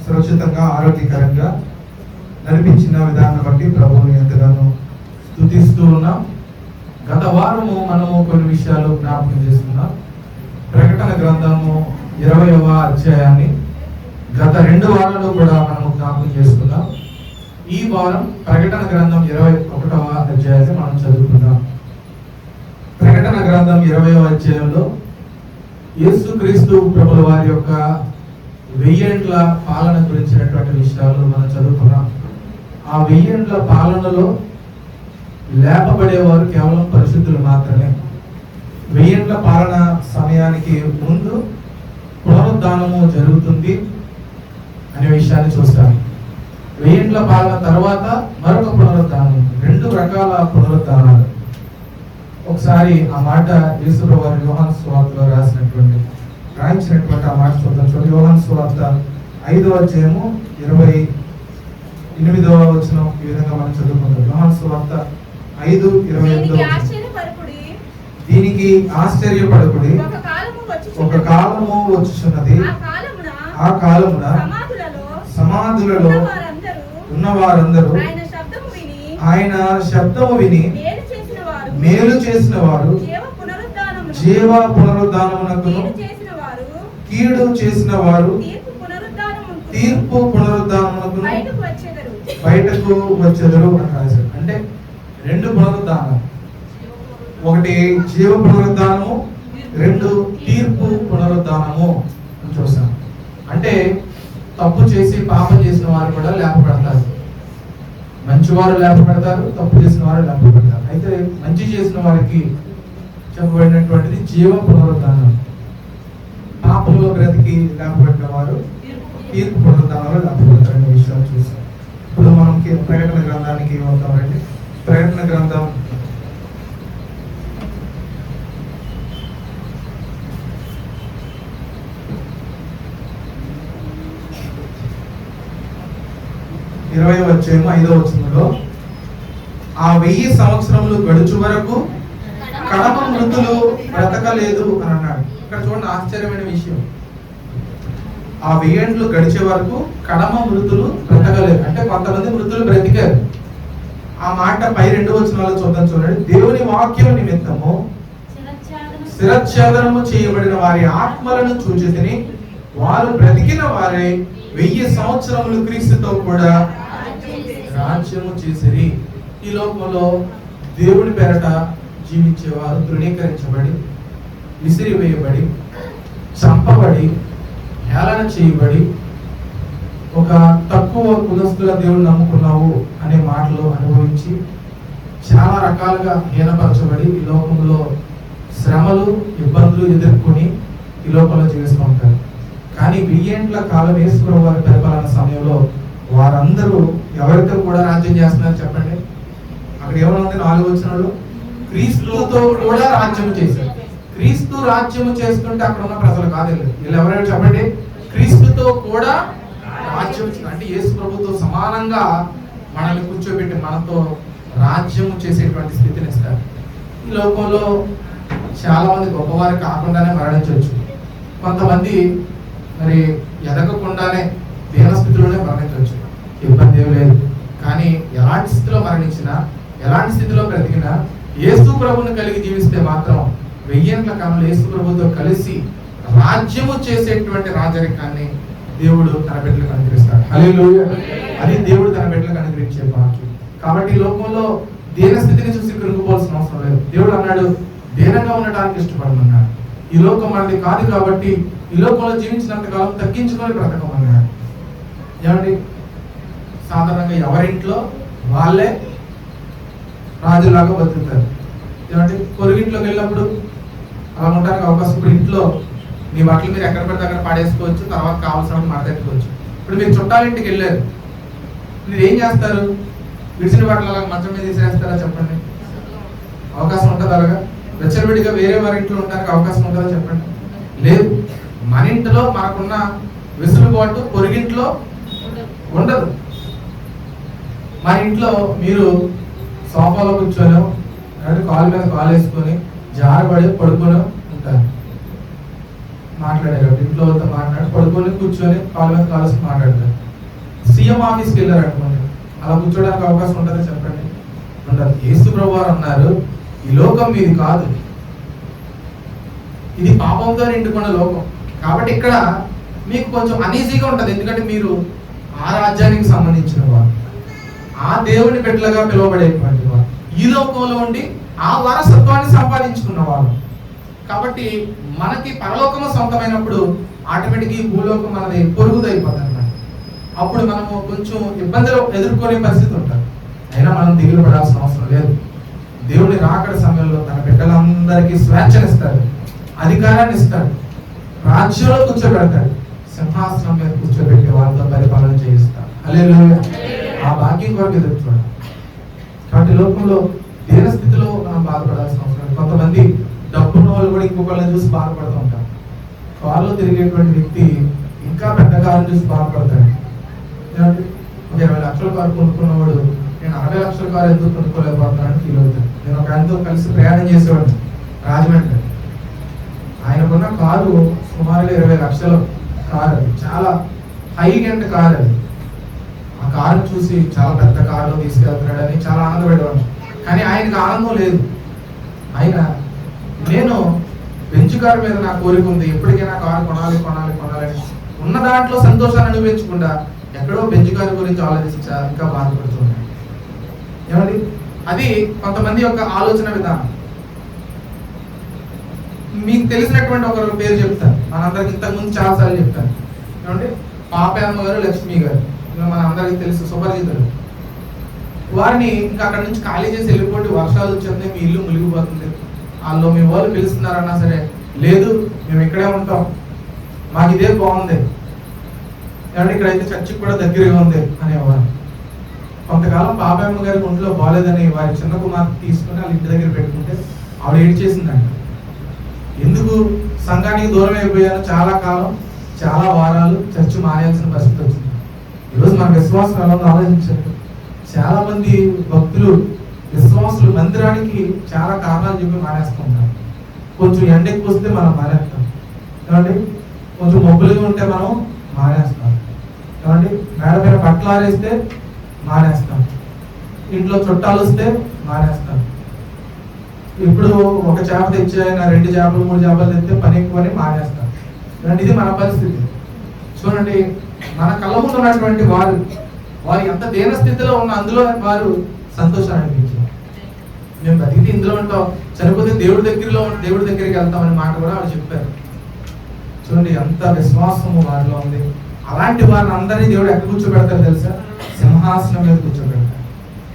సురక్షితంగా ఆరోగ్యకరంగా నడిపించిన విధానం బట్టి ప్రభువుని ఎంతగానో స్తుతిస్తూ ఉన్నాం. గత వారము మనము కొన్ని విషయాలు జ్ఞాపకం చేసుకున్నాం. ప్రకటన గ్రంథము 20వ అధ్యాయాన్ని గత 2 వారాలు కూడా మనము జ్ఞాపకం చేసుకున్నాం. ఈ వారం ప్రకటన గ్రంథం 21వ అధ్యాయాన్ని మనం చదువుకుందాం. ప్రకటన గ్రంథం 20వ అధ్యాయంలో యేసుక్రీస్తు ప్రభుల వారి యొక్క 1000 ఏండ్ల పాలన గురించినటువంటి విషయాలు మనం చదువుకున్నాం. ఆ 1000 ఏండ్ల పాలనలో లేపబడేవారు కేవలం పరిశుద్ధులు మాత్రమే. 1000 ఏండ్ల పాలన సమయానికి ముందు పునరుద్ధానము జరుగుతుంది అనే విషయాన్ని చూస్తాము. 1000 ఏండ్ల పాలన తర్వాత మరొక పునరుద్ధానం, 2 రకాల పునరుద్ధానాలు. ఒకసారి ఆ మాట యేసు వారి యోహాను సువార్తలో రాయించినటువంటి ఆ మాట చూద్దాం. చూడండి, యోహాను సువార్త 5వ అధ్యాయము 28వ వచనం ఈ విధంగా మనం చదువుకుంటాం. యోహాను సువార్త 5:28. దీనికి ఆశ్చర్యపడకుడి, ఒక కాలము వచ్చుచున్నది, ఆ కాలమున సమాధులలో ఉన్న వారందరూ ఆయన శబ్దము విని మేలు చేసిన వారు జీవ పునరుద్ధానమునకును, కీడు చేసిన వారు తీర్పు పునరుద్ధానమునకును బయటకు వచ్చెదరు అని రాశారు. అంటే 2 పునరుద్ధానం, ఒకటి జీవ పునరుద్ధానము, 2 తీర్పు పునరుద్ధానము అని చూస్తాం. అంటే తప్పు చేసి పాపం చేసిన వారు కూడా లేపబడతారు. మంచివారు లేపబడతారు, తప్పు చేసిన వారు లేపబడతారు. అయితే మంచి చేసిన వారికి చెప్పబడినటువంటిది జీవ పునరుద్ధానం. పాపంలో బ్రతికి లేపబడిన వారు తీర్పు పునరుద్ధానంలో లేపబడతారు అనే విషయాలు చూస్తాం. ఇప్పుడు మనం ప్రకటన గ్రంథానికి వద్దామండి. ప్రకటన గ్రంథం 20వ అధ్యాయం 5వ వచనంలో ఆ 1000 సంవత్సరములు గడుచు వరకు కడమ మృతులు బ్రతకలేదు అని అన్నాడు. ఇక్కడ చూడండి, ఆశ్చర్యమైన విషయం. ఆ 1000 ఏండ్లు గడిచే వరకు కడమ మృతులు బ్రతకలేదు. అంటే కొంతమంది మృతులు బ్రతికారు. ఆ మాట పై 2 వచనాలు చూద్దాం. చూడండి, దేవుని వాక్యం నిమిత్తము శిరచ్ఛేదనము చేయబడిన వారి ఆత్మలను చూచితిని, వారు బ్రతికిన వారే 1000 సంవత్సరములు క్రీస్తుతో కూడా రాజ్యము చేసిరి. ఈ లోకంలో దేవుని పేరట జీవించేవారు తృణీకరించబడి, విసిరివేయబడి, చంపబడి, హేళన చేయబడి, ఒక తక్కువ కులస్తుల దేవుడు నమ్ముకున్నావు అనే మాటలు అనుభవించి చాలా రకాలుగా హీనపరచబడి ఈ లోకంలో శ్రమలు, ఇబ్బందులు ఎదుర్కొని ఈ లోకంలో జీవిస్తూ ఉంటారు. కానీ 1000 ఏండ్ల కాలం యేసుప్రభువు వారి పరిపాలన సమయంలో వారందరూ ఎవరితో కూడా రాజ్యం చేస్తున్నారు చెప్పండి. అక్కడ ఏమన్నా 4 వచనాలు, క్రీస్తుతో కూడా రాజ్యం చేశారు. క్రీస్తు రాజ్యం చేస్తుంటే అక్కడ ఉన్న ప్రజలు కాదు వీళ్ళు ఎవరైనా చెప్పండి. క్రీస్తుతో కూడా రాజ్యం, అంటే యేసు ప్రభుతో సమానంగా మనల్ని కూర్చోబెట్టి మనతో రాజ్యం చేసేటువంటి స్థితిని ఇస్తారు. ఈ లోకంలో చాలా మంది గొప్పవారు కాకుండానే మరణించవచ్చు. కొంతమంది మరి ఎదగకుండానే దీన స్థితిలోనే మరణించవచ్చు. ఇబ్బంది ఏం లేదు. కానీ ఎలాంటి స్థితిలో మరణించినా, ఎలాంటి స్థితిలో బ్రతికినా యేసు ప్రభువుని కలిగి జీవిస్తే మాత్రం 1000 ఏండ్ల కాలంలో యేసు ప్రభువుతో కలిసి రాజ్యము చేసేటువంటి రాజరికాన్ని దేవుడు తన బిడ్డలకు అనుగ్రహిస్తాడు. హల్లెలూయా. అది దేవుడు తన బిడ్డలకు అనుగ్రహించే భాగ్యం. కాబట్టి ఈ లోకంలో దీన స్థితిని చూసి కృంగిపోవాల్సిన అవసరం లేదు. దేవుడు అన్నాడు, దీనంగా ఉండటానికి ఇష్టపడమన్నాడు. ఈ లోకం మనది కాదు కాబట్టి ఈ లోకంలో జీవించినంత కాలం తగ్గించుకొని బ్రతకమన్నాడు. ఏమండి, సాధారణంగా ఎవరింట్లో వాళ్ళే రాజులాగా బతుకుతారు. ఏమంటే పొరుగింట్లోకి వెళ్ళినప్పుడు అలా ఉండడానికి అవకాశం. ఇప్పుడు ఇంట్లో మీ బట్టలు మీరు ఎక్కడ పడితే అక్కడ పాడేసుకోవచ్చు, తర్వాత కావాల్సినప్పుడు మడతెట్టుకోవచ్చు. ఇప్పుడు మీరు చుట్టాలింటికి వెళ్ళారు, మీరు ఏం చేస్తారు? విడిచిన బట్టలు అలా మంచం మీద తీసేస్తారా చెప్పండి? అవకాశం ఉంటుంది. అలాగా వెచ్చలవిడిగా వేరే వారి ఇంట్లో ఉండడానికి అవకాశం ఉంటుందా చెప్పండి? లేదు. మన ఇంట్లో మనకున్న వెసులుబాటు పొరుగింట్లో ఉండదు. మన ఇంట్లో మీరు సోఫాలో కూర్చొని కాలు మీద కాలు వేసుకొని జారబడి పడుకొని ఉంటారు. మాట్లాడారు. ఇంట్లో వాళ్ళతో మాట్లాడి పడుకొని కూర్చొని కాళ్ళ మీద కాల్సి మాట్లాడతారు. సీఎం ఆఫీస్కి వెళ్ళారు అనుకోండి, అలా కూర్చోడానికి అవకాశం ఉంటుందా చెప్పండి? ఉండదు. యేసు ప్రభువారు అన్నారు, ఈ లోకం మీది కాదు, ఇది పాపంతో నిండుకున్న లోకం. కాబట్టి ఇక్కడ మీకు కొంచెం అనీజీగా ఉంటుంది. ఎందుకంటే మీరు ఆ రాజ్యానికి సంబంధించిన వారు, ఆ దేవుని బిడ్డలుగా పిలువబడేటువంటి వారు, ఈ లోకంలో ఉండి ఆ వారసత్వాన్ని సంపాదించుకున్న వారు. కాబట్టి మనకి పరలోకము సొంతమైనప్పుడు ఆటోమేటిక్గా ఈ భూలోకం మనది పొరుగుదైపోతుంది అన్నమాట. అప్పుడు మనము కొంచెం ఇబ్బందులు ఎదుర్కొనే పరిస్థితి ఉంటుంది. అయినా మనం దిగులు పడాల్సిన అవసరం లేదు. దేవుని రాకడ సమయంలో తన బిడ్డలందరికీ స్వేచ్ఛనిస్తాడు, అధికారాన్ని ఇస్తాడు, రాజ్యంలో కూర్చోబెడతాడు, సింహాసనం మీద కూర్చోబెట్టి వాళ్ళతో పరిపాలన చేయిస్తాడు. హల్లెలూయా. ఆ భాగ్యం కొరకు ఎదురు చూడాలి. కాబట్టి లోకంలో దీన స్థితిలో మనం బాధపడాల్సిన అవసరం. కొంతమంది డబ్బున్న వాళ్ళు కూడా ఇంకొకళ్ళని చూసి బాధపడుతూ ఉంటారు. కారులో తిరిగేటువంటి వ్యక్తి ఇంకా పెద్ద కారుని చూసి బాధపడతాడు. ఒక 20 లక్షల కారు కొనుక్కున్నవాడు నేను 60 లక్షల కారు ఎందుకు కొనుక్కోలేకపోతున్నాను ఫీల్ అవుతాడు. నేను ఒక ఆయనతో కలిసి ప్రయాణం చేసేవాడిని రాజమండ్రి. ఆయనకున్న కారు సుమారుగా 20 లక్షల కారు. అది చాలా హై ఎండ్ కారు. అది ఆ కారు చూసి చాలా పెద్ద కారులో తీసుకెళ్తున్నాడని చాలా ఆనందపడేవాడు. కానీ ఆయనకు ఆనందం లేదు. ఆయన నేను బెంచ్ కారు మీద నా కోరిక ఉంది, ఎప్పటికైనా కారు కొనాలి కొనాలి కొనాలని ఉన్న దాంట్లో సంతోషాన్ని అనుభవించకుండా ఎక్కడో బెంచ్ కారు గురించి ఆలోచించి ఇంకా బాధపడుతున్నాడు. ఏమండి, అది కొంతమంది యొక్క ఆలోచన విధానం. మీకు తెలిసినటువంటి ఒకరు పేరు చెప్తాను, మనందరికి ఇంతకుముందు చాలాసార్లు చెప్తాను. ఏమంటే పాపమ్మ గారు, లక్ష్మి గారు, మన అందరికి తెలుసు, సుపరిచితులు. వారిని ఇంకా అక్కడ నుంచి ఖాళీ చేసి వెళ్ళిపోతే వర్షాలు వచ్చేది, మీ ఇల్లు మునిగిపోతుంది, వాళ్ళు మీ వాళ్ళు పిలుస్తున్నారన్నా సరే లేదు మేము ఇక్కడే ఉంటాం, మాకు ఇదే బాగుంది, ఏమంటే ఇక్కడైతే చర్చికి కూడా దగ్గరగా ఉంది అనేవారు. కొంతకాలం పాపమ్మ గారికి ఒంట్లో బాగాలేదని వారి చిన్న కుమార్తె తీసుకుని వాళ్ళ ఇంటి దగ్గర పెట్టుకుంటే ఆవిడ ఏడ్ చేసిందండి. ఎందుకు సంఘానికి దూరం అయిపోయాను, చాలా కాలం, చాలా వారాలు చర్చి మానేయాల్సిన పరిస్థితి వచ్చింది. ఈరోజు మన విశ్వాసం ఎలా ఉందో ఆలోచించండి. చాలా మంది భక్తులు, విశ్వాసులు మందిరానికి చాలా కారణాలు చెప్పి మానేస్తూ ఉంటారు. కొంచెం ఎండ ఎక్కువ వస్తే మనం మానేస్తాం, ఏమండి, కొంచెం మబ్బులుగా ఉంటే మనం మానేస్తాం, ఏమండి, మేడ మీద బట్టలు ఆరేస్తే మానేస్తాం, ఇంట్లో చుట్టాలు వస్తే మానేస్తాం. ఇప్పుడు ఒక చేప తెచ్చి ఆయన 2 చేపలు 3 చేపలు తెస్తే పని ఎక్కువని మానేస్తాం. ఇది మన పరిస్థితి. చూడండి, మన కళ్ళ ముందు ఉన్నటువంటి వారు ఎంత దీన స్థితిలో ఉన్న అందులో వారు సంతోషాన్ని అనిపించారు. మేము బతికితే ఇందులో ఉంటాం, చనిపోతే దేవుడి దగ్గరికి వెళ్తామనే మాట కూడా వాళ్ళు చెప్పారు. చూడండి ఎంత విశ్వాసము వారిలో ఉంది. అలాంటి వారిని అందరినీ దేవుడు ఎక్కడ కూర్చోబెడతారు తెలుసా? సింహాసనం మీద కూర్చోబెడతారు.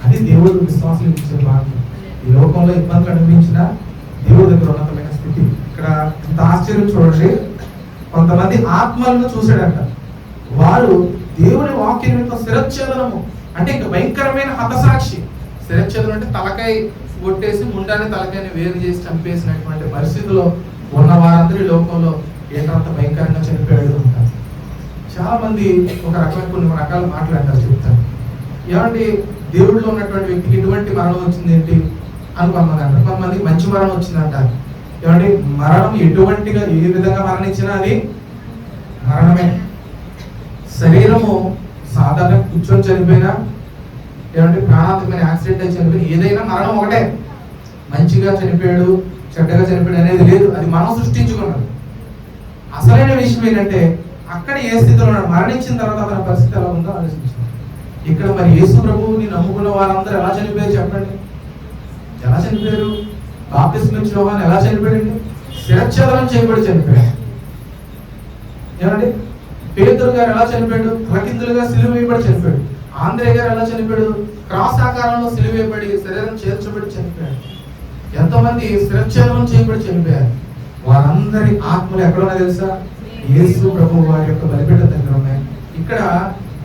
అది దేవుడు విశ్వాసం ఇచ్చే మార్గం. ఈ లోకంలో ఇబ్బందులు అనిపించిన దేవుడి దగ్గర ఉన్నతమైన స్థితి. ఇక్కడ ఇంత ఆశ్చర్యం చూడండి, కొంతమంది ఆత్మలను చూసాడంట. వారు దేవుని వాక్యంతో శిరచ్ఛేదనము అంటే ఇంకా భయంకరమైన హతసాక్షి. శిరచ్ఛేదనం అంటే తలకాయ కొట్టేసి ముండాన్ని తలకాయని వేరు చేసి చంపేసినటువంటి పరిస్థితిలో ఉన్న వారందరి లోకంలో ఏంటంత భయంకరంగా చనిపోయాడు ఉంటారు. చాలా మంది ఒక రకమైన కొన్ని రకాలు మాట్లాడతారు, చెప్తారు. ఏమంటే దేవుడిలో ఉన్నటువంటి వ్యక్తికి ఎటువంటి మరణం వచ్చింది ఏంటి అని కొంతమంది అంటారు. కొంతమందికి మంచి మరణం వచ్చింది అంటారు. ఏమంటే మరణం ఎటువంటిగా ఏ విధంగా మరణించినా అది మరణమే. శరీరము సాధారణ కూర్చొని చనిపోయినా, ఏమంటే ప్రాణాంతకమైన యాక్సిడెంట్ అయి చనిపోయినా, ఏదైనా మరణం ఒకటే. మంచిగా చనిపోయాడు, చెడ్డగా చనిపోయాడు అనేది లేదు, అది మనం సృష్టించుకున్నది. అసలైన విషయం ఏంటంటే అక్కడ ఏ స్థితిలో ఉన్నాడు, మరణించిన తర్వాత అతని పరిస్థితి ఎలా ఉందో ఆలోచించాలి. ఇక్కడ మరి యేసు ప్రభువుని నమ్ముకున్న వారందరూ ఎలా చనిపోయారు చెప్పండి? ఎలా చనిపోయారు? బాప్తిస్మం ఇచ్చిన యోహాను ఎలా చనిపోయాడు? శిరచ్ఛేదనం చేయబడి చనిపోయాడు. ఏమండి, పేతురు గారు ఎలా చనిపోయాడు? తలకిందులుగా సిలువ వేయబడి చనిపోయాడు. ఆంధ్రే గారు ఎలా చనిపోయాడు? క్రాస్ ఆకారంలో సిలువ వేయబడి శరీరం చేర్చబడి చనిపోయాడు. ఎంతమంది శిరచ్ఛేదనం చేయబడి చనిపోయారు. వారందరి ఆత్మలు ఎక్కడ ఉన్నాయి తెలుసా? యేసు ప్రభు వారి యొక్క బలిపీఠం దగ్గర ఉన్నాయి. ఇక్కడ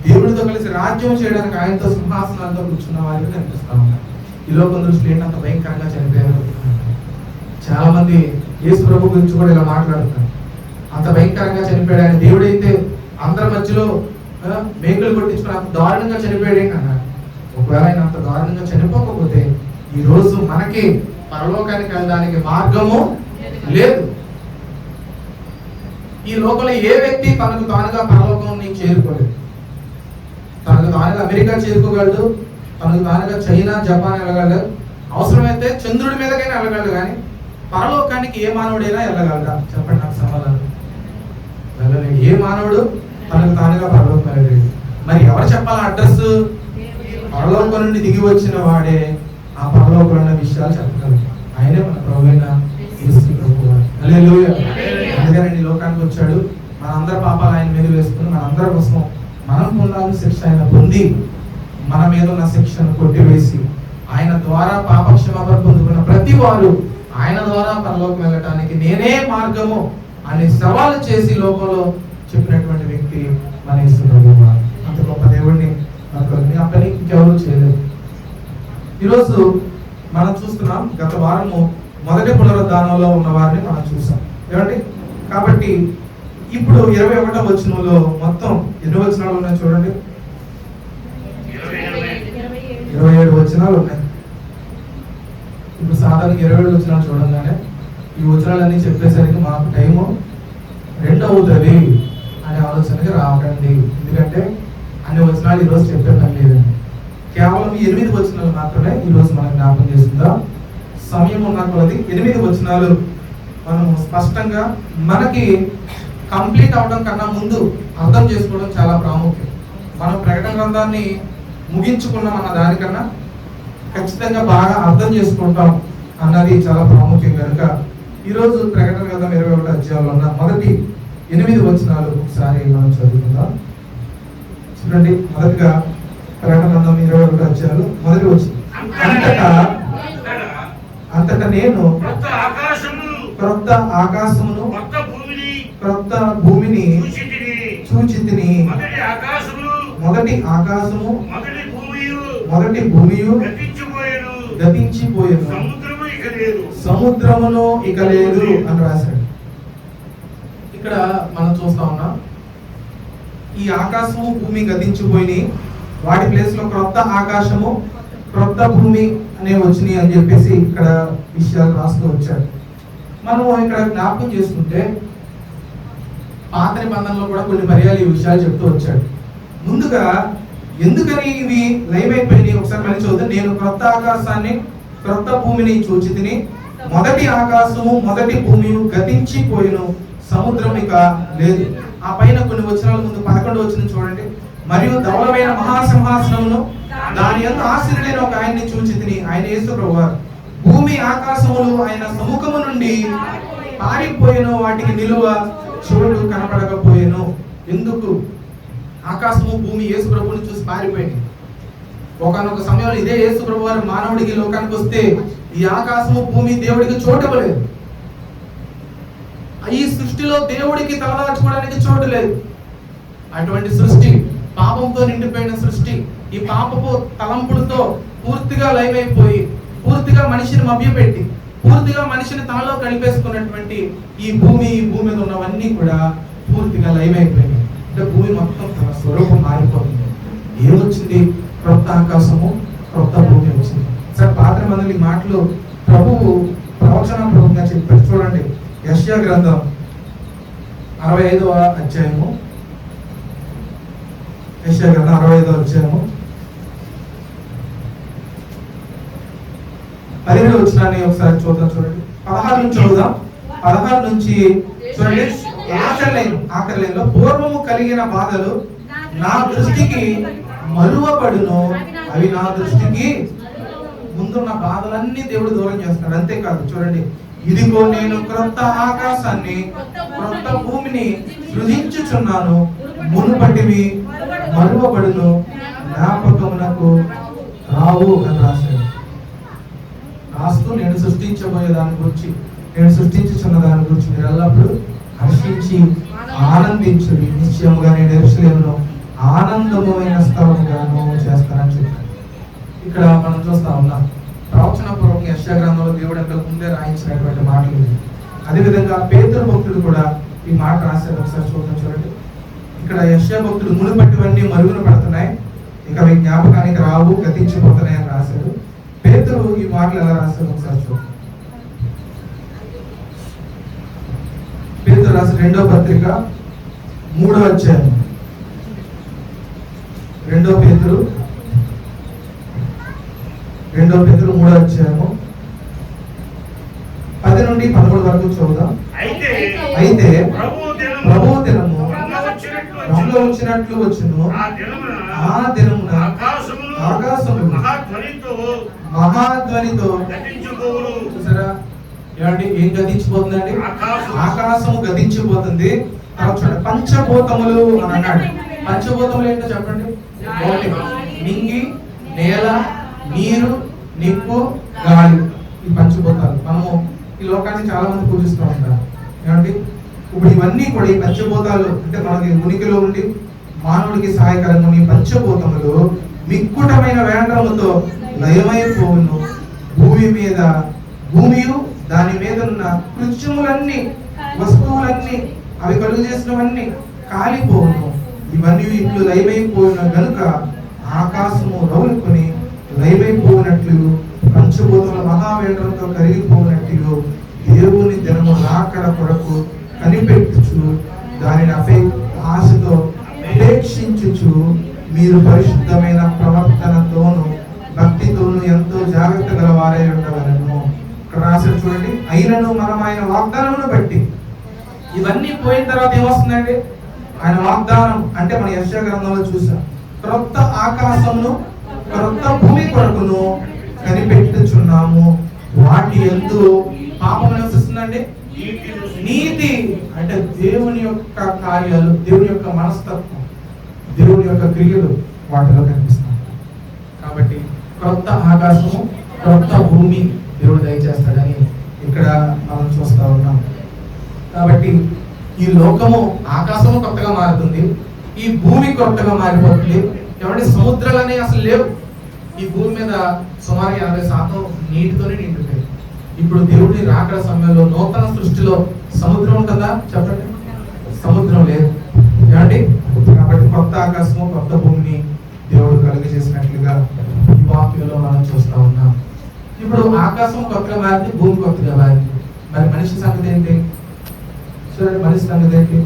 దేవుడితో కలిసి రాజ్యం చేయడానికి ఆయనతో సింహాసనాలతో కూర్చున్న వారికి కనిపిస్తా ఉన్నారు. ఈ లోకం దృష్టిలో ఏంటంత భయంకరంగా చనిపోయారు. చాలా మంది యేసు ప్రభు గురించి కూడా ఇలా మాట్లాడుతున్నారు. అంత భయంకరంగా చనిపోయాడు ఆయన. దేవుడైతే అందరి మధ్యలో మేకులు కొట్టించుకుని అంత దారుణంగా చనిపోయాడు ఏంటి అన్నారు. ఒకవేళ ఆయన అంత దారుణంగా చనిపోకపోతే ఈ రోజు మనకి పరలోకానికి వెళ్ళడానికి మార్గము లేదు. ఈ లోకంలో ఏ వ్యక్తి తనకు తానుగా పరలోకాన్ని చేరుకోలేదు. తనకు తానుగా అమెరికా చేరుకోగలడు, తనకు తానుగా చైనా, జపాన్ వెళ్ళగలడు, అవసరమైతే చంద్రుడి మీదకైనా వెళ్ళగలడు. కానీ పరలోకానికి ఏ మానవుడైనా వెళ్ళగలడా? చెప్పండి నాకు సమాధానం. వెళ్ళలేదు. ఏ మానవుడు తనకు తానుగా పరలోకం వెళ్ళలేదు. మరి ఎవరు చెప్పాలి అడ్రస్? పరలోకం నుండి దిగి వచ్చిన వాడే ఆ పరలోకంలో ఉన్న విషయాలు చెప్పగలరు. ఆయనే మన ప్రభువైన యేసు ప్రభువు. హల్లెలూయా. అందుకని ఈ లోకానికి వచ్చాడు. మనందరి పాపాలు ఆయన మీద వేసుకుని మనందరి కోసం మనం పొందాల్సిన శిక్ష ఆయన పొంది మన మీద ఉన్న శిక్షను కొట్టివేసి ఆయన ద్వారా పాప క్షమాపణ పొందుకున్న ప్రతి వారు ఆయన ద్వారా పరలోకం వెళ్ళటానికి నేనే మార్గము అని సవాలు చేసి లోకంలో చెప్పినటువంటి వ్యక్తి మన యేసు ప్రభువు. అంత గొప్ప దేవుడిని ఆ పని ఇంకెవరు చేయలేదు. ఈరోజు మనం చూస్తున్నాం, గత వారము మొదటి పునరుద్ధానంలో ఉన్న వారిని మనం చూసాం. ఏమండి? కాబట్టి ఇప్పుడు 21వ వచనంలో మొత్తం ఎన్ని వచనాలు ఉన్నాయి చూడండి. 27 వచనాలు ఉన్నాయి. ఇప్పుడు సాధారణ 27 వచనాలు చూడంగానే ఈ వచనాలన్నీ చెప్పేసరికి మాకు టైము 2 అవుతుంది అనే ఆలోచనకి రాకండి. ఎందుకంటే అన్ని వచనాలు ఈరోజు చెప్పే పని లేదండి. కేవలం 8 వచనాలు మాత్రమే ఈరోజు మనం జ్ఞాపకం చేసుకుందాం. సమయం ఉన్న కొలది 8 వచనాలు మనం స్పష్టంగా మనకి కంప్లీట్ అవడం కన్నా ముందు అర్థం చేసుకోవడం చాలా ప్రాముఖ్యం. మనం ప్రకటన గ్రంథాన్ని ముగించుకున్నాం అన్న దానికన్నా ఖచ్చితంగా బాగా అర్థం చేసుకుంటాం అన్నది చాలా ప్రాముఖ్యం. కనుక ఈరోజు ప్రకటన గ్రంథం 21వ అధ్యాయంలో ఉన్న మొదటి 8 వచనాలు ఒకసారి మనం చదువుకుందాం. చూడండి, మొదటిగా ప్రకటన గ్రంథం 21వ అధ్యాయంలో మొదటి వచనం. అంతటా నేను క్రొత్త ఆకాశమును క్రొత్త భూమిని చూచితిని. మొదటి ఆకాశము మొదటి భూమియు గతించిపోయెను, సముద్రమును ఇక లేదు అని రాశాడు. ఇక్కడ మనం చూస్తా ఉన్నాం, ఈ ఆకాశము భూమి గతించిపోయి వాటి ప్లేస్ లో క్రొత్త ఆకాశము క్రొత్త భూమి అనే వచ్చినాయి అని చెప్పేసి ఇక్కడ విషయాలు రాస్తూ వచ్చాడు. మనం ఇక్కడ జ్ఞాపకం చేసుకుంటే పాత నిబంధనలో కూడా కొన్ని పర్యాలు ఈ విషయాలు చెప్తూ వచ్చాడు. ముందుగా ఎందుకని ఇవి లైవ్ అయిపోయినాయి ఒకసారి మళ్ళీ చదువుతా. నేను క్రొత్త ఆకాశాన్ని క్రొత్త భూమిని చూచితిని, మొదటి ఆకాశము మొదటి భూమి గతించిపోయిను, సముద్రం ఇక లేదు. ఆ పైన కొన్ని వచనాల ముందు 11వ వచనం చూడండి. మరియు ధవళమైన మహాసింహాసనమును దాని యందు ఆసీనుడైన ఒక ఆయన్ని చూచితిని, ఆయన యేసు ప్రభువు. భూమి ఆకాశములు ఆయన సముఖము నుండి పారిపోయెను, వాటికి నిలువ చోటు కనపడకపోయెను. ఎందుకు? ఆకాశము భూమి యేసు ప్రభువుని చూసి పారిపోయింది. ఒకనొక సమయంలో ఇదే యేసు ప్రభు వారు మానవుడికి లోకానికి వస్తే ఈ ఆకాశము భూమి దేవుడికి చోటు ఇవ్వలేదు. ఈ సృష్టిలో దేవుడికి తలదాచుకోవడానికి చోటు లేదు. అటువంటి సృష్టి, పాపంతో నిండిపోయిన సృష్టి, ఈ పాపపు తలంపులతో పూర్తిగా లైవ్ అయిపోయి పూర్తిగా మనిషిని మభ్యపెట్టి పూర్తిగా మనిషిని తనలో కలిపేసుకున్నటువంటి ఈ భూమి మీద ఉన్నవన్నీ కూడా పూర్తిగా లైవ్ అయిపోయినాయి. అంటే భూమి మొత్తం తన స్వరూపం మారిపోతుంది. ఏమొచ్చింది? క్రొత్త ఆకాశము క్రొత్త భూమి వచ్చింది. సార్ పాత మంది ఈ మాటలు ప్రభువు ప్రవచనాత్మకంగా చెప్పారు. చూడండి, యెషయా గ్రంథం 65వ అధ్యాయము. యెషయా గ్రంథం 65వ అధ్యాయము 17వ వచనాన్ని ఒకసారి చూద్దాం. చూడండి, 16 నుంచి చదువుదాం. 16 నుంచి చూడండి. ఆఖరి లైన్లో పూర్వము కలిగిన బాధలు నా దృష్టికి మరువబడును, అవి నా దృష్టికి ముందున్న బాధలన్నీ దేవుడు దూరం చేస్తాడు. అంతేకాదు, చూడండి, ఇదిగో నేను క్రొత్త ఆకాశాన్ని క్రొత్త భూమిని సృజించుచున్నాను, మునుపటివి మరువబడును, జ్ఞాపకమునకు రావు అని రాశాడు. రాస్తూ నేను సృష్టించబోయే దాని గురించి, నేను సృష్టించుచున్న దాని గురించి మీరు ఎల్లప్పుడూ హర్షించి ఆనందించుడి. నిశ్చయముగా నేను యెరూషలేమును ఆనందమైన స్థలముగాను చేస్తానని చెప్పాను. ఇక్కడ మనం చూస్తా ఉన్నాం, ప్రవచన పూర్వకంగా యెషయా గ్రంథంలో దేవుడు అంతకు ముందే రాయించినటువంటి మాటలు. అదేవిధంగా పేతురు భక్తుడు కూడా ఈ మాట రాశారు. ఒకసారి చూద్దాం. చూడండి, ఇక్కడ యెషయా భక్తుడు మునుపటివన్నీ మరుగున పడుతున్నాయి, ఇక అవి జ్ఞాపకానికి రావు, గతించిపోతున్నాయి అని రాశాడు. పేతురు ఈ మాటలు ఎలా రాశారు ఒకసారి చూడండి. పేతురు రాసిన 2వ పత్రిక 3వ అధ్యాయం. 2 పేతురు 3వ అధ్యాయము 10 నుండి 13 వరకు చదువుదాం. అయితే ప్రభువు దినము రంగులో వచ్చినట్లు వచ్చును. ఆ దినమున ఆకాశములు మహాధ్వనితో చూసారా ఏమండి? ఏం గతించిపోతుందండి? ఆకాశము గతించిపోతుంది. చూడండి, పంచభూతములు అని అన్నాడు. పంచభూతములు ఏంటో చెప్పండి. ఒకటి నింగి, నేల, నీరు, నిప్పు, గాలి. ఈ పంచభూతాలు. మనము ఈ లోకాన్ని చాలా మంది పూజిస్తూ ఉంటారు. ఏమండి? ఇప్పుడు ఇవన్నీ కూడా ఈ పంచభూతాలు అంటే మనకి ఉనికిలో ఉండి మానవుడికి సహాయకరంగా ఈ పంచభూతములు మిక్కుటమైన వేంద్రముతో లయమైపోవును. భూమియు దాని మీద ఉన్న కృత్యములన్నీ, వస్తువులన్నీ, అవి కలుగు చేసినవన్నీ కాలిపోవును. ఇవన్నీ ఇట్లు లయమైపోయిన గనుక ఆకాశము రౌలుకొని లయమైపోయినట్లు పంచభూతముల మహావేంద్రంతో కరిగిపోయినట్లు దేవుని దినము రాకడ కొరకు కనిపెట్టుచు దానిని ఆశతో అపేక్షించుచు మీరు పరిశుద్ధమైన ప్రవర్తనతోను భక్తితోను ఎంతో జాగ్రత్త గల వారై ఉండవలను. ఇక్కడ రాశారు చూడండి. అయినను మనం ఆయన వాగ్దానమును బట్టి, ఇవన్నీ పోయిన తర్వాత ఏమొస్తుందండి? ఆయన వాగ్దానం అంటే మన యెషయా గ్రంథంలో చూసాం. క్రొత్త ఆకాశమును క్రొత్త భూమి కొరకును కనిపెట్టుచున్నాము. వాటి యందు పాపం నివసిస్తుందండి. నీతి అంటే దేవుని యొక్క కార్యాలు, దేవుని యొక్క మనస్తత్వం, దేవుని యొక్క క్రియలు వాటిలో కనిపిస్తాయి. కాబట్టి క్రొత్త ఆకాశము క్రొత్త భూమి దేవుడు దయచేస్తాడని ఇక్కడ మనం చూస్తా ఉన్నాం. కాబట్టి ఈ లోకము, ఆకాశము కొత్తగా మారుతుంది, ఈ భూమి కొత్తగా మారిపోతుంది. ఏమంటే సముద్రాలనే అసలు లేవు. ఈ భూమి మీద సుమారు 80% నీటితోనే నిండుతాయి. ఇప్పుడు దేవుడి రాకడ సమయంలో నూతన సృష్టిలో సముద్రం ఉంటుందా? చెప్పండి. సముద్రం లేదు. ఏమండి? కాబట్టి కొత్త ఆకాశము కొత్త భూమిని దేవుడు కలుగజేసినట్లుగా ఈ వాక్యంలో మనం చూస్తా ఉన్నాం. ఇప్పుడు ఆకాశం కొత్తగా మారింది, భూమి కొత్తగా మారింది. మరి మనిషి సంగతి ఏంటి? చూడండి, మనిషి సంగతి ఏంటి?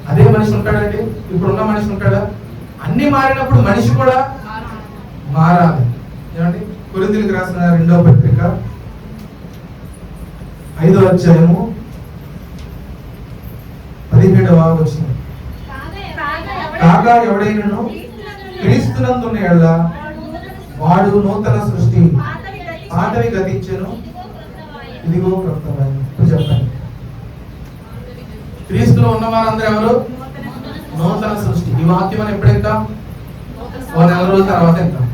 అదే మనిషి ఉంటాడండి? ఇప్పుడున్న మనిషి ఉంటాడా? అన్ని మారినప్పుడు మనిషి కూడా మారాలి. ఏమండి? కొరింథీయులకు రాసిన 2వ పత్రిక 5వ అధ్యాయము 17వ వచనం. కాగా ఎవడైనను క్రీస్తునందున్న యెడల వాడు నూతన సృష్టి, పాతవి గతించెను, ఇదిగో క్రొత్తమైనవి. ఇప్పుడు చెప్పండి, క్రీస్తులో ఉన్న వారందరూ ఎవరు? నూతన సృష్టి. ఈ వాక్యం మనం ఎప్పుడు వెళ్తాం? ఓ 4 రోజుల తర్వాత వెళ్తాం.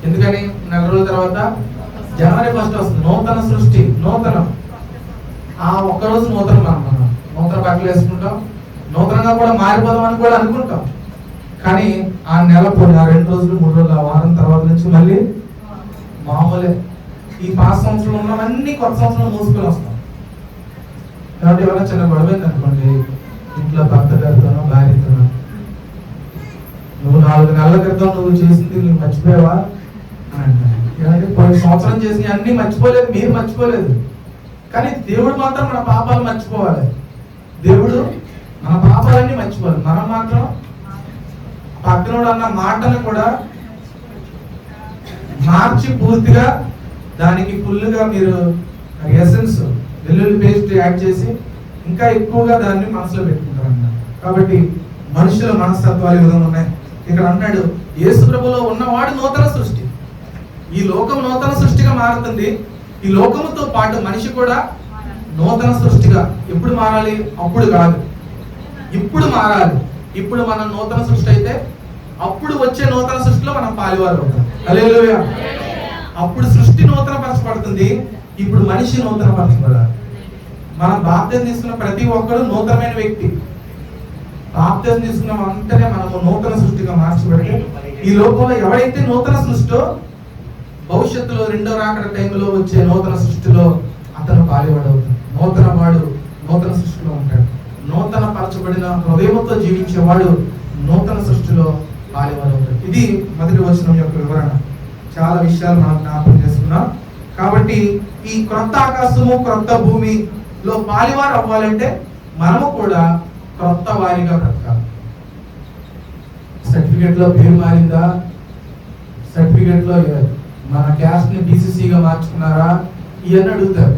ఎందుకని? 4 రోజుల తర్వాత జనవరి 1 వస్తుంది. నూతన సృష్టి, నూతనం. ఆ ఒక్కరోజు నూతనం మనం నూతన బట్టలు వేసుకుంటాం, నూతనంగా కూడా మారిపోదామని కూడా అనుకుంటాం. కానీ ఆ నెల 2 రోజులు 3 రోజులు, ఆ వారం తర్వాత నుంచి మళ్ళీ మామూలే. ఈ పాత సంవత్సరం ఉన్నవన్నీ కొత్త సంవత్సరం మూసుకొని వస్తాం. కాబట్టి ఎవరైనా చిన్న గొడవైంది అనుకోండి, ఇంట్లో భర్త గారితోనో భార్యతోనో, నువ్వు 4 నెలల క్రితం నువ్వు చేసింది నువ్వు మర్చిపోయావా అని అంటారు. కొన్ని సంవత్సరం చేసి అన్ని మర్చిపోలేదు, మీరు మర్చిపోలేదు. కానీ దేవుడు మాత్రం మన పాపాలు మర్చిపోవాలి. దేవుడు మన పాపాలన్నీ మర్చిపోవాలి. మనం మాత్రం పక్కనోడు అన్న మాటను కూడా మార్చి పూర్తిగా దానికి ఫుల్గా మీరు ఎసెన్స్, వెల్లుల్లి పేస్ట్ యాడ్ చేసి ఇంకా ఎక్కువగా దాన్ని మనసులో పెట్టుకుంటారు అన్నారు. కాబట్టి మనుషుల మనస్తత్వాలు ఈ విధంగా ఉన్నాయి. ఇక్కడ అన్నాడు, యేసు ప్రభువులో ఉన్నవాడు నూతన సృష్టి. ఈ లోకం నూతన సృష్టిగా మారుతుంది. ఈ లోకముతో పాటు మనిషి కూడా నూతన సృష్టిగా. ఎప్పుడు మారాలి? అప్పుడు కాదు, ఇప్పుడు మారాలి. ఇప్పుడు మనం నూతన సృష్టి అయితే అప్పుడు వచ్చే నూతన సృష్టిలో మనం పాలివారు అవుతాం. హల్లెలూయా. అప్పుడు సృష్టి నూతన పరచబడుతుంది, ఇప్పుడు మనిషి నూతన పరచబడాలి. మనం బాప్తిజం తీసుకున్న ప్రతి ఒక్కరు నూతనమైన వ్యక్తి. బాప్తిజం తీసుకున్న వెంటనే మనము నూతన సృష్టిగా మార్చబడితే ఈ లోకంలో ఎవరైతే నూతన సృష్టిలో భవిష్యత్తులో 2వ రాకడ టైంలో వచ్చే నూతన సృష్టిలో అతను పాలివాడు అవుతాడు. నూతన వాడు నూతన సృష్టిలో ఉంటాడు. నూతన పరచబడిన హృదయంతో జీవించేవాడు నూతన సృష్టిలో పాలివాడు అవుతాడు. ఇది మొదటి వచనం యొక్క వివరణ. చాలా విషయాలు మనం జ్ఞాపకం చేసుకున్నాం. కాబట్టి ఈ క్రొత్త ఆకాశము క్రొత్త భూమిలో పాలివారు అవ్వాలంటే మనము కూడా క్రొత్త వారిగా బ్రతకాలి. సర్టిఫికేట్ లో పేరు మారిందా, సర్టిఫికేట్ లో మన క్యాస్ట్ ని బీసీసీగా మార్చుకున్నారా, ఇవన్నీ అడుగుతారు.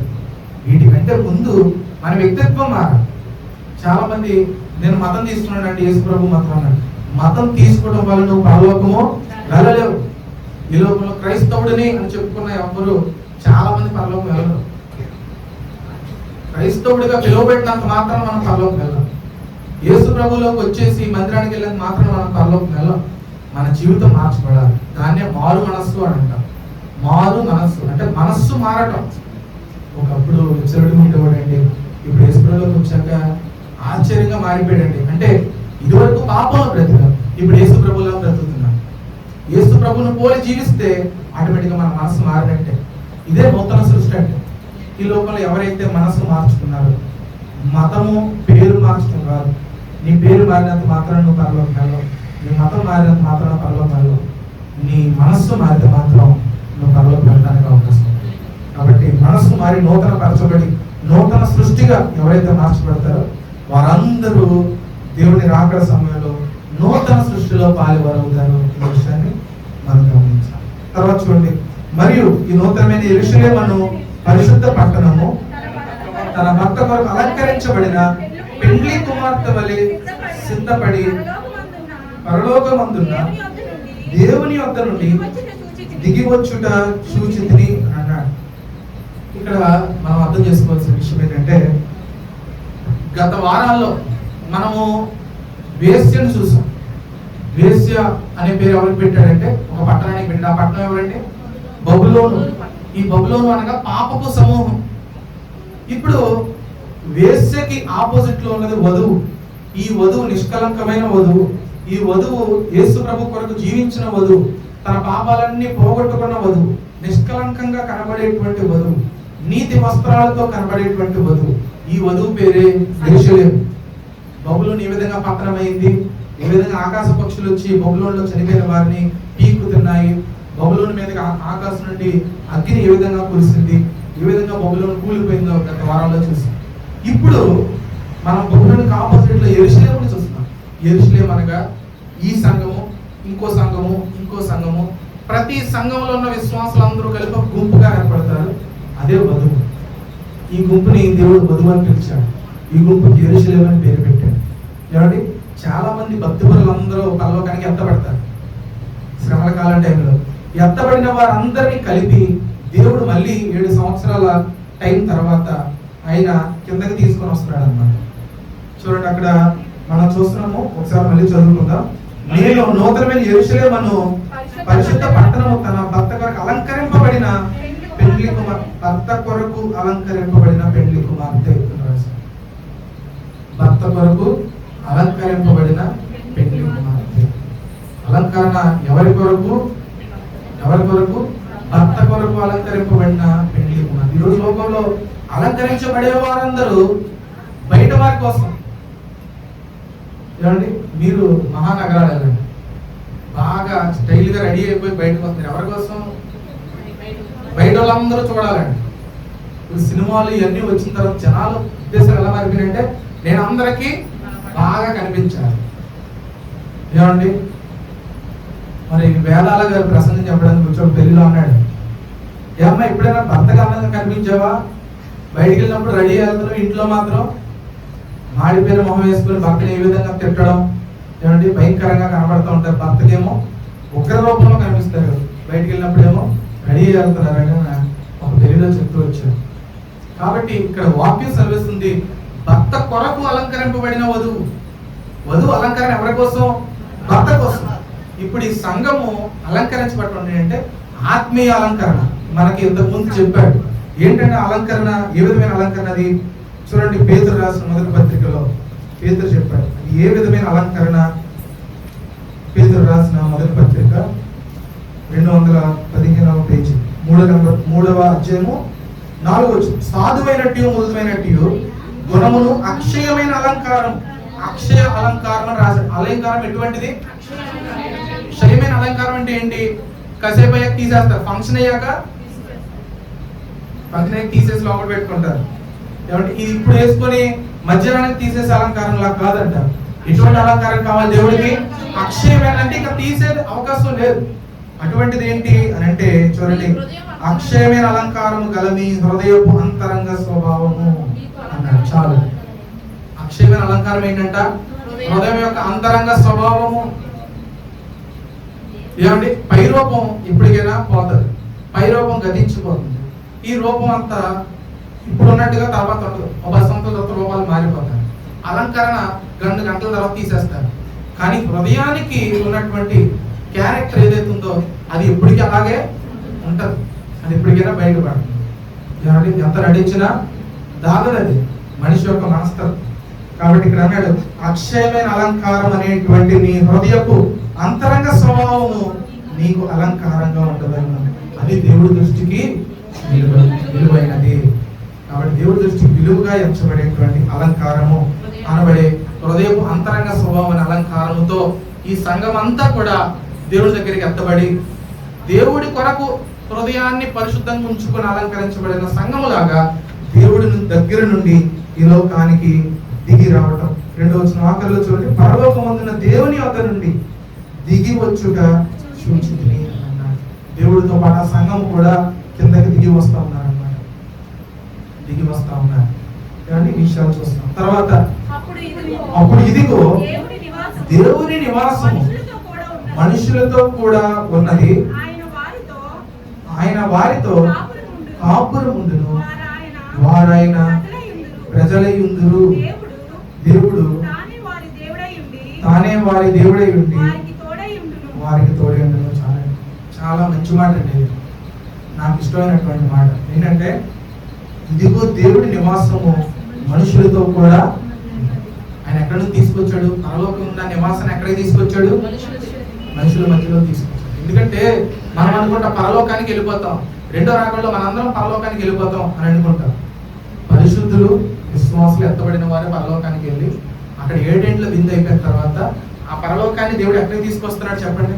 వీటికంటే ముందు మన వ్యక్తిత్వం మారాలి. చాలా మంది నేను మతం తీసుకున్నానండి, యేసు ప్రభు మతం అన్నాడు. మతం తీసుకోవడం వల్ల నువ్వు పరలోకము వెళ్ళలేవు. ఈ లోకంలో క్రైస్తవుడిని అని చెప్పుకున్న ఎవరు చాలా మంది పరలోకం వెళ్ళరు. క్రైస్తవుడిగా పిలువబెట్టినంత మాత్రం మనం పరలోకం వెళ్ళాం. యేసు ప్రభులోకి వచ్చేసి మందిరానికి వెళ్ళినంత మాత్రం మనం పరలోకం వెళ్ళాం. మన జీవితం మార్చబడాలి. దాన్నే మారు మనస్సు అని అంటాం. మారు మనస్సు అంటే మనస్సు మారటం. ఒకప్పుడు విచ్చలవిడిగా ఉండేవాడండి, ఇప్పుడు యేసు ప్రభులోకి వచ్చాక ఆశ్చర్యంగా మారిపోయాడండి. అంటే ఇదివరకు పాపంలో బ్రతికాం, ఇప్పుడు యేసు ప్రభులో బ్రతుకుతున్నాం. యేసు ప్రభువును పోలి జీవిస్తే ఆటోమేటిక్గా మన మనసు మారినట్టే. ఇదే నూతన సృష్టి అంటే. ఈ లోకంలో ఎవరైతే మనసు మార్చుకున్నారో, మతము పేరు మార్చడం కాదు. నీ పేరు మారినంత మాత్రం నువ్వు పరలోకం వెళ్ళవు, నీ మతం మారినంత మాత్రం పరలోకం వెళ్ళవు. నీ మనస్సు మారితే మాత్రం నువ్వు పరలోకం వెళ్ళడానికి అవకాశం ఉంది. కాబట్టి మనస్సు మారి నూతన పరచబడి నూతన సృష్టిగా ఎవరైతే మార్చబడతారో వారందరూ దేవుని రాకడ సమయంలో నూతన సృష్టిలో పాలువారవుతారు. ఈ విషయాన్ని మనం గమనించాలి. తర్వాత చూడండి, మరియు ఈ నూతనమైన యెరూషలేమును పరిశుద్ధ పట్టణము తన భర్త కొరకు అలంకరించబడిన పెండ్లి కుమార్తె వలె సిద్ధపడి పరలోకమందున్న దేవుని వద్ద నుండి దిగి వచ్చుట సూచితిని అన్నాడు. ఇక్కడ మనం అర్థం చేసుకోవాల్సిన విషయం ఏంటంటే, గత వారాల్లో మనము వేశ్యను చూసాం. వేశ్య అనే పేరు ఎవరికి పెట్టాడంటే ఒక పట్టణానికి పెట్టాడు. ఆ పట్టణం ఎవరంటే బబులోను. ఈ బబులోను అనగా పాపపు సమూహం. ఇప్పుడు వేశ్యకి ఆపోజిట్ లో ఉన్నది వధువు. ఈ వధువు నిష్కలంకమైన వధువు. ఈ వధువు యేసు ప్రభు కొరకు జీవించిన వధువు, తన పాపాలన్నీ పోగొట్టుకున్న వధువు, నిష్కలంకంగా కనబడేటువంటి వధువు, నీతి వస్త్రాలతో కనబడేటువంటి వధువు. ఈ వధువు పేరే యెరూషలేము. బబులోను ఏ విధంగా పతనమైంది, ఏ విధంగా ఆకాశ పక్షులు వచ్చి బబులోనులో చనిపోయిన వారిని పీకుతున్నాయి, బబులోను మీదకి ఆకాశం నుండి అగ్ని ఏ విధంగా కురిసింది, ఏ విధంగా బబులోను కూలిపోయిందో గత వారాల్లో చూసాం. ఇప్పుడు మనం బబులోనుకి ఆపోజిట్ లో యెరూషలేముని చూస్తున్నాం. యెరూషలేము అనగా ఈ సంఘము, ఇంకో సంఘము, ఇంకో సంఘము, ప్రతి సంఘంలో ఉన్న విశ్వాసులందరూ కలిపి గుంపుగా ఏర్పడతారు. అదే వధువు. ఈ గుంపుని దేవుడు వధువు అని పిలిచాడు. ఈ గుంపుకి యెరూషలేము అని పేరు పెట్టాడు. ఏమండి, చాలా మంది భక్తిపరులందరూ పరలోకానికి ఎత్తబడతారు. శ్రమల కాలం టైంలో ఎత్తబడిన వారందరినీ కలిపి దేవుడు మళ్ళీ 7 సంవత్సరాల టైం తర్వాత ఆయన కిందకి తీసుకొని వస్తున్నాడు అన్నమాట. చూడండి, అక్కడ మనం చూస్తున్నాము. ఒకసారి మళ్ళీ చదువుకుందాం. నేను నూతనమైన యెరూషలేమును పరిశుద్ధ పట్టణము తన భర్త కొరకు అలంకరింపబడిన పెండ్లి కుమార్తె, భర్త కొరకు అలంకరింపబడిన పెండ్లి కుమార్తె. భర్త కొరకు అలంకరింపబడిన పెండ్లి కుమార్తె. అలంకరణ ఎవరి కొరకు? ఎవరి కొరకు? భర్త కొరకు అలంకరింపబడిన పెండ్లి కుమార్తె. ఈరోజు లోకంలో అలంకరించబడే వారందరూ బయట వారి కోసం. ఏమండి, మీరు మహానగరాలు వెళ్ళండి, బాగా స్టైల్ గా రెడీ అయిపోయి బయటకు వస్తారు. ఎవరి కోసం? బయట వాళ్ళందరూ చూడాలండి. ఇప్పుడు సినిమాలు ఇవన్నీ వచ్చిన తర్వాత జనాలు ఉద్దేశాలు ఎలా మారిపోయినంటే, నేను అందరికీ బాగా కనిపించాలి. ఏమండి, మరి వేదాల గారు ప్రసంగం చెప్పడానికి వచ్చాడు. పెళ్లిలో అన్నాడు, ఏమ్మా ఎప్పుడైనా భర్తగా అందంగా కనిపించావా? బయటికి వెళ్ళినప్పుడు రెడీ వెళ్తున్నావు, ఇంట్లో మాత్రం మాడిపోయిన మొహం వేసుకుని భర్తని ఏ విధంగా తిట్టడం, ఏమండి భయంకరంగా కనబడుతూ ఉంటారు. భర్తకేమో ఉగ్ర రూపంలో కనిపిస్తారు, బయటికి వెళ్ళినప్పుడేమో రెడీ వెళ్తున్నారని ఒక పెళ్లిలో చెప్తూ వచ్చారు. కాబట్టి ఇక్కడ వాక్యం సెలవిస్తుంది, భర్త కొరకు అలంకరింపబడిన వధువు. వధువు అలంకరణ ఎవరి కోసం? భర్త కోసం. ఇప్పుడు ఈ సంఘము అలంకరించబడి అంటే ఆత్మీయ అలంకరణ. మనకి ఇంతకు ముందు చెప్పాడు ఏంటంటే అలంకరణ, ఏ విధమైన అలంకరణ అది. చూడండి, పేతురు రాసిన మొదటి పత్రికలో పేతురు చెప్పాడు ఏ విధమైన అలంకరణ. పేతురు రాసిన మొదటి పత్రిక 215వ పేజీ, 3వ అధ్యాయము 4వ వచనం. సాధువైనట్టు మృదువైనట్టు గుణమును అక్షయమైన అలంకారం. అక్షయ అలంకారం అని రాశాడు. అలంకారం ఎటువంటిది? క్షయమైన అలంకారం అంటే ఏంటి? కాసేపు అయ్యాక తీసేస్తారు, ఫంక్షన్ అయ్యాక తీసేసి లోపల పెట్టుకుంటారు. ఏమంటే ఇది ఇప్పుడు వేసుకొని మధ్యాహ్నానికి తీసేసే అలంకారంలా కాదంట. ఎటువంటి అలంకారం కావాలి దేవుడికి? అక్షయమైన అంటే ఇక తీసే అవకాశం లేదు. అటువంటిది ఏంటి అని అంటే చూడండి, అక్షయమైన అలంకారము గల మీ హృదయపు అంతరంగ స్వభావము అన్నాడు. చాలు. అక్షయమైన అలంకారం ఏంటంట? హృదయం యొక్క అంతరంగ స్వభావము. ఏమండి, పై రూపం ఇప్పటికైనా పోతుంది, పై రూపం గతించిపోతుంది. ఈ రూపం అంతా ఇప్పుడు ఉన్నట్టుగా తర్వాత ఒక సంవత్సరం రూపాలు మారిపోతాయి. అలంకరణ 2 గంటల తర్వాత తీసేస్తారు. కానీ హృదయానికి ఉన్నటువంటి క్యారెక్టర్ ఏదైతే ఉందో అది ఎప్పటికీ అలాగే ఉంటుంది. అది ఎప్పటికైనా బయటపడుతుంది. ఎంత నటించినా దాగదది మనిషి యొక్క మనస్తత్వం. కాబట్టి ఇక్కడ అన్నాడు, అక్షయమైన అలంకారం అనేటువంటి నీ హృదయపు అంతరంగ స్వభావము నీకు అలంకారంగా ఉండదు. అది దేవుడి దృష్టికి విలువైనది. కాబట్టి దేవుడి దృష్టికి విలువగా ఎంచబడేటువంటి అలంకారము అనబడే హృదయపు అంతరంగ స్వభావం అనే అలంకారముతో ఈ సంఘం అంతా కూడా దేవుడి దగ్గరికి ఎత్తబడి దేవుడి కొరకు హృదయాన్ని పరిశుద్ధంగా ఉంచుకొని అలంకరించబడిన సంఘములాగా దేవుడి దగ్గర నుండి ఈ లోకానికి దిగి రావటం. 2వ వచనం ఆఖరిలో చూడండి, పరలోకమందున దేవుని వద్ద నుండి దిగి వచ్చుట సూచించింది అన్నాడు. దేవుడితో పాటు ఆ సంఘం కూడా కిందకి దిగి వస్తా ఉన్నారు అన్నమాట. దిగి వస్తా ఉన్నారు. కానీ విషయాలు చూస్తాం. తర్వాత అప్పుడు ఇదిగో దేవుని నివాసము మనుషులతో కూడా ఉన్నది, ఆయన వారితో కాపురముండును, వారైన ప్రజలయుందురు. దేవుడు తానే వారి దేవుడై ఉండి వారికి తోడై ఉండును. చాలా చాలా మంచి మాట అండి. నాకు ఇష్టమైనటువంటి మాట ఏంటంటే, ఇదిగో దేవుడి నివాసము మనుషులతో కూడా. ఆయన ఎక్కడి నుంచి తీసుకొచ్చాడు? పరలోకం ఉన్న నివాసాన్ని ఎక్కడికి తీసుకొచ్చాడు? మనుషుల మధ్యలో తీసుకొచ్చాడు. ఎందుకంటే మనం అనుకుంటాం పరలోకానికి వెళ్ళిపోతాం, 2వ రాకడలో మనందరం పరలోకానికి వెళ్ళిపోతాం అని అనుకుంటాం. పరిశుద్ధులు విశ్వాసులు ఎత్తబడిన వారే పరలోకానికి వెళ్ళి అక్కడ 7 ఏండ్ల విందు అయిపోయిన తర్వాత ఆ పరలోకాన్ని దేవుడు ఎక్కడికి తీసుకొస్తున్నాడు చెప్పండి?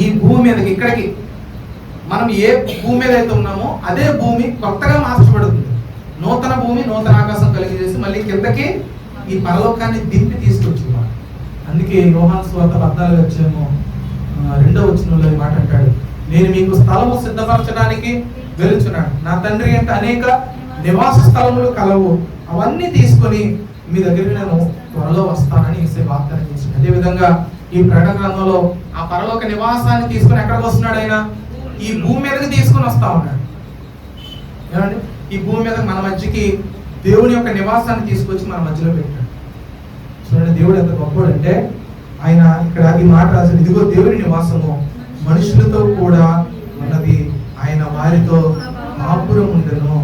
ఈ భూమి మీదకి, ఇక్కడికి. మనం ఏ భూమి మీద అయితే ఉన్నామో అదే భూమి కొత్తగా మార్చబడుతుంది. నూతన భూమి నూతన ఆకాశం కలిగజేసి మళ్ళీ కిందకి ఈ పరలోకాన్ని దింపి తీసుకొచ్చేవాడు. అందుకే యోహాను సువార్త 14:2వ వచనంలో ఈ మాట అంటాడు, నేను మీకు స్థలము సిద్ధపరచడానికి వెలుచున్నాను. నా తండ్రి అంటే అనేక నివాస స్థలములు కలవు, అవన్నీ తీసుకొని మీ దగ్గరికి నేను త్వరలో వస్తానని ఇసే వాగ్దానం చేసింది. అదేవిధంగా ఈ ప్రకటన గ్రంథంలో ఆ పరలోక నివాసాన్ని తీసుకొని ఎక్కడికి వస్తున్నాడు? ఆయన ఈ భూమి మీదకి తీసుకొని వస్తా ఉన్నాడు. ఏమండి, ఈ భూమి మీద మన మధ్యకి దేవుని యొక్క నివాసాన్ని తీసుకొచ్చి మన మధ్యలో పెట్టాడు. చూడండి, దేవుడు ఎంత గొప్పవాడు అంటే ఆయన ఇక్కడ ఈ మాట రాశాడు, ఇదిగో దేవుని నివాసము మనుషులతో కూడా ఉన్నది, ఆయన వారితో కాపురం ఉండెను,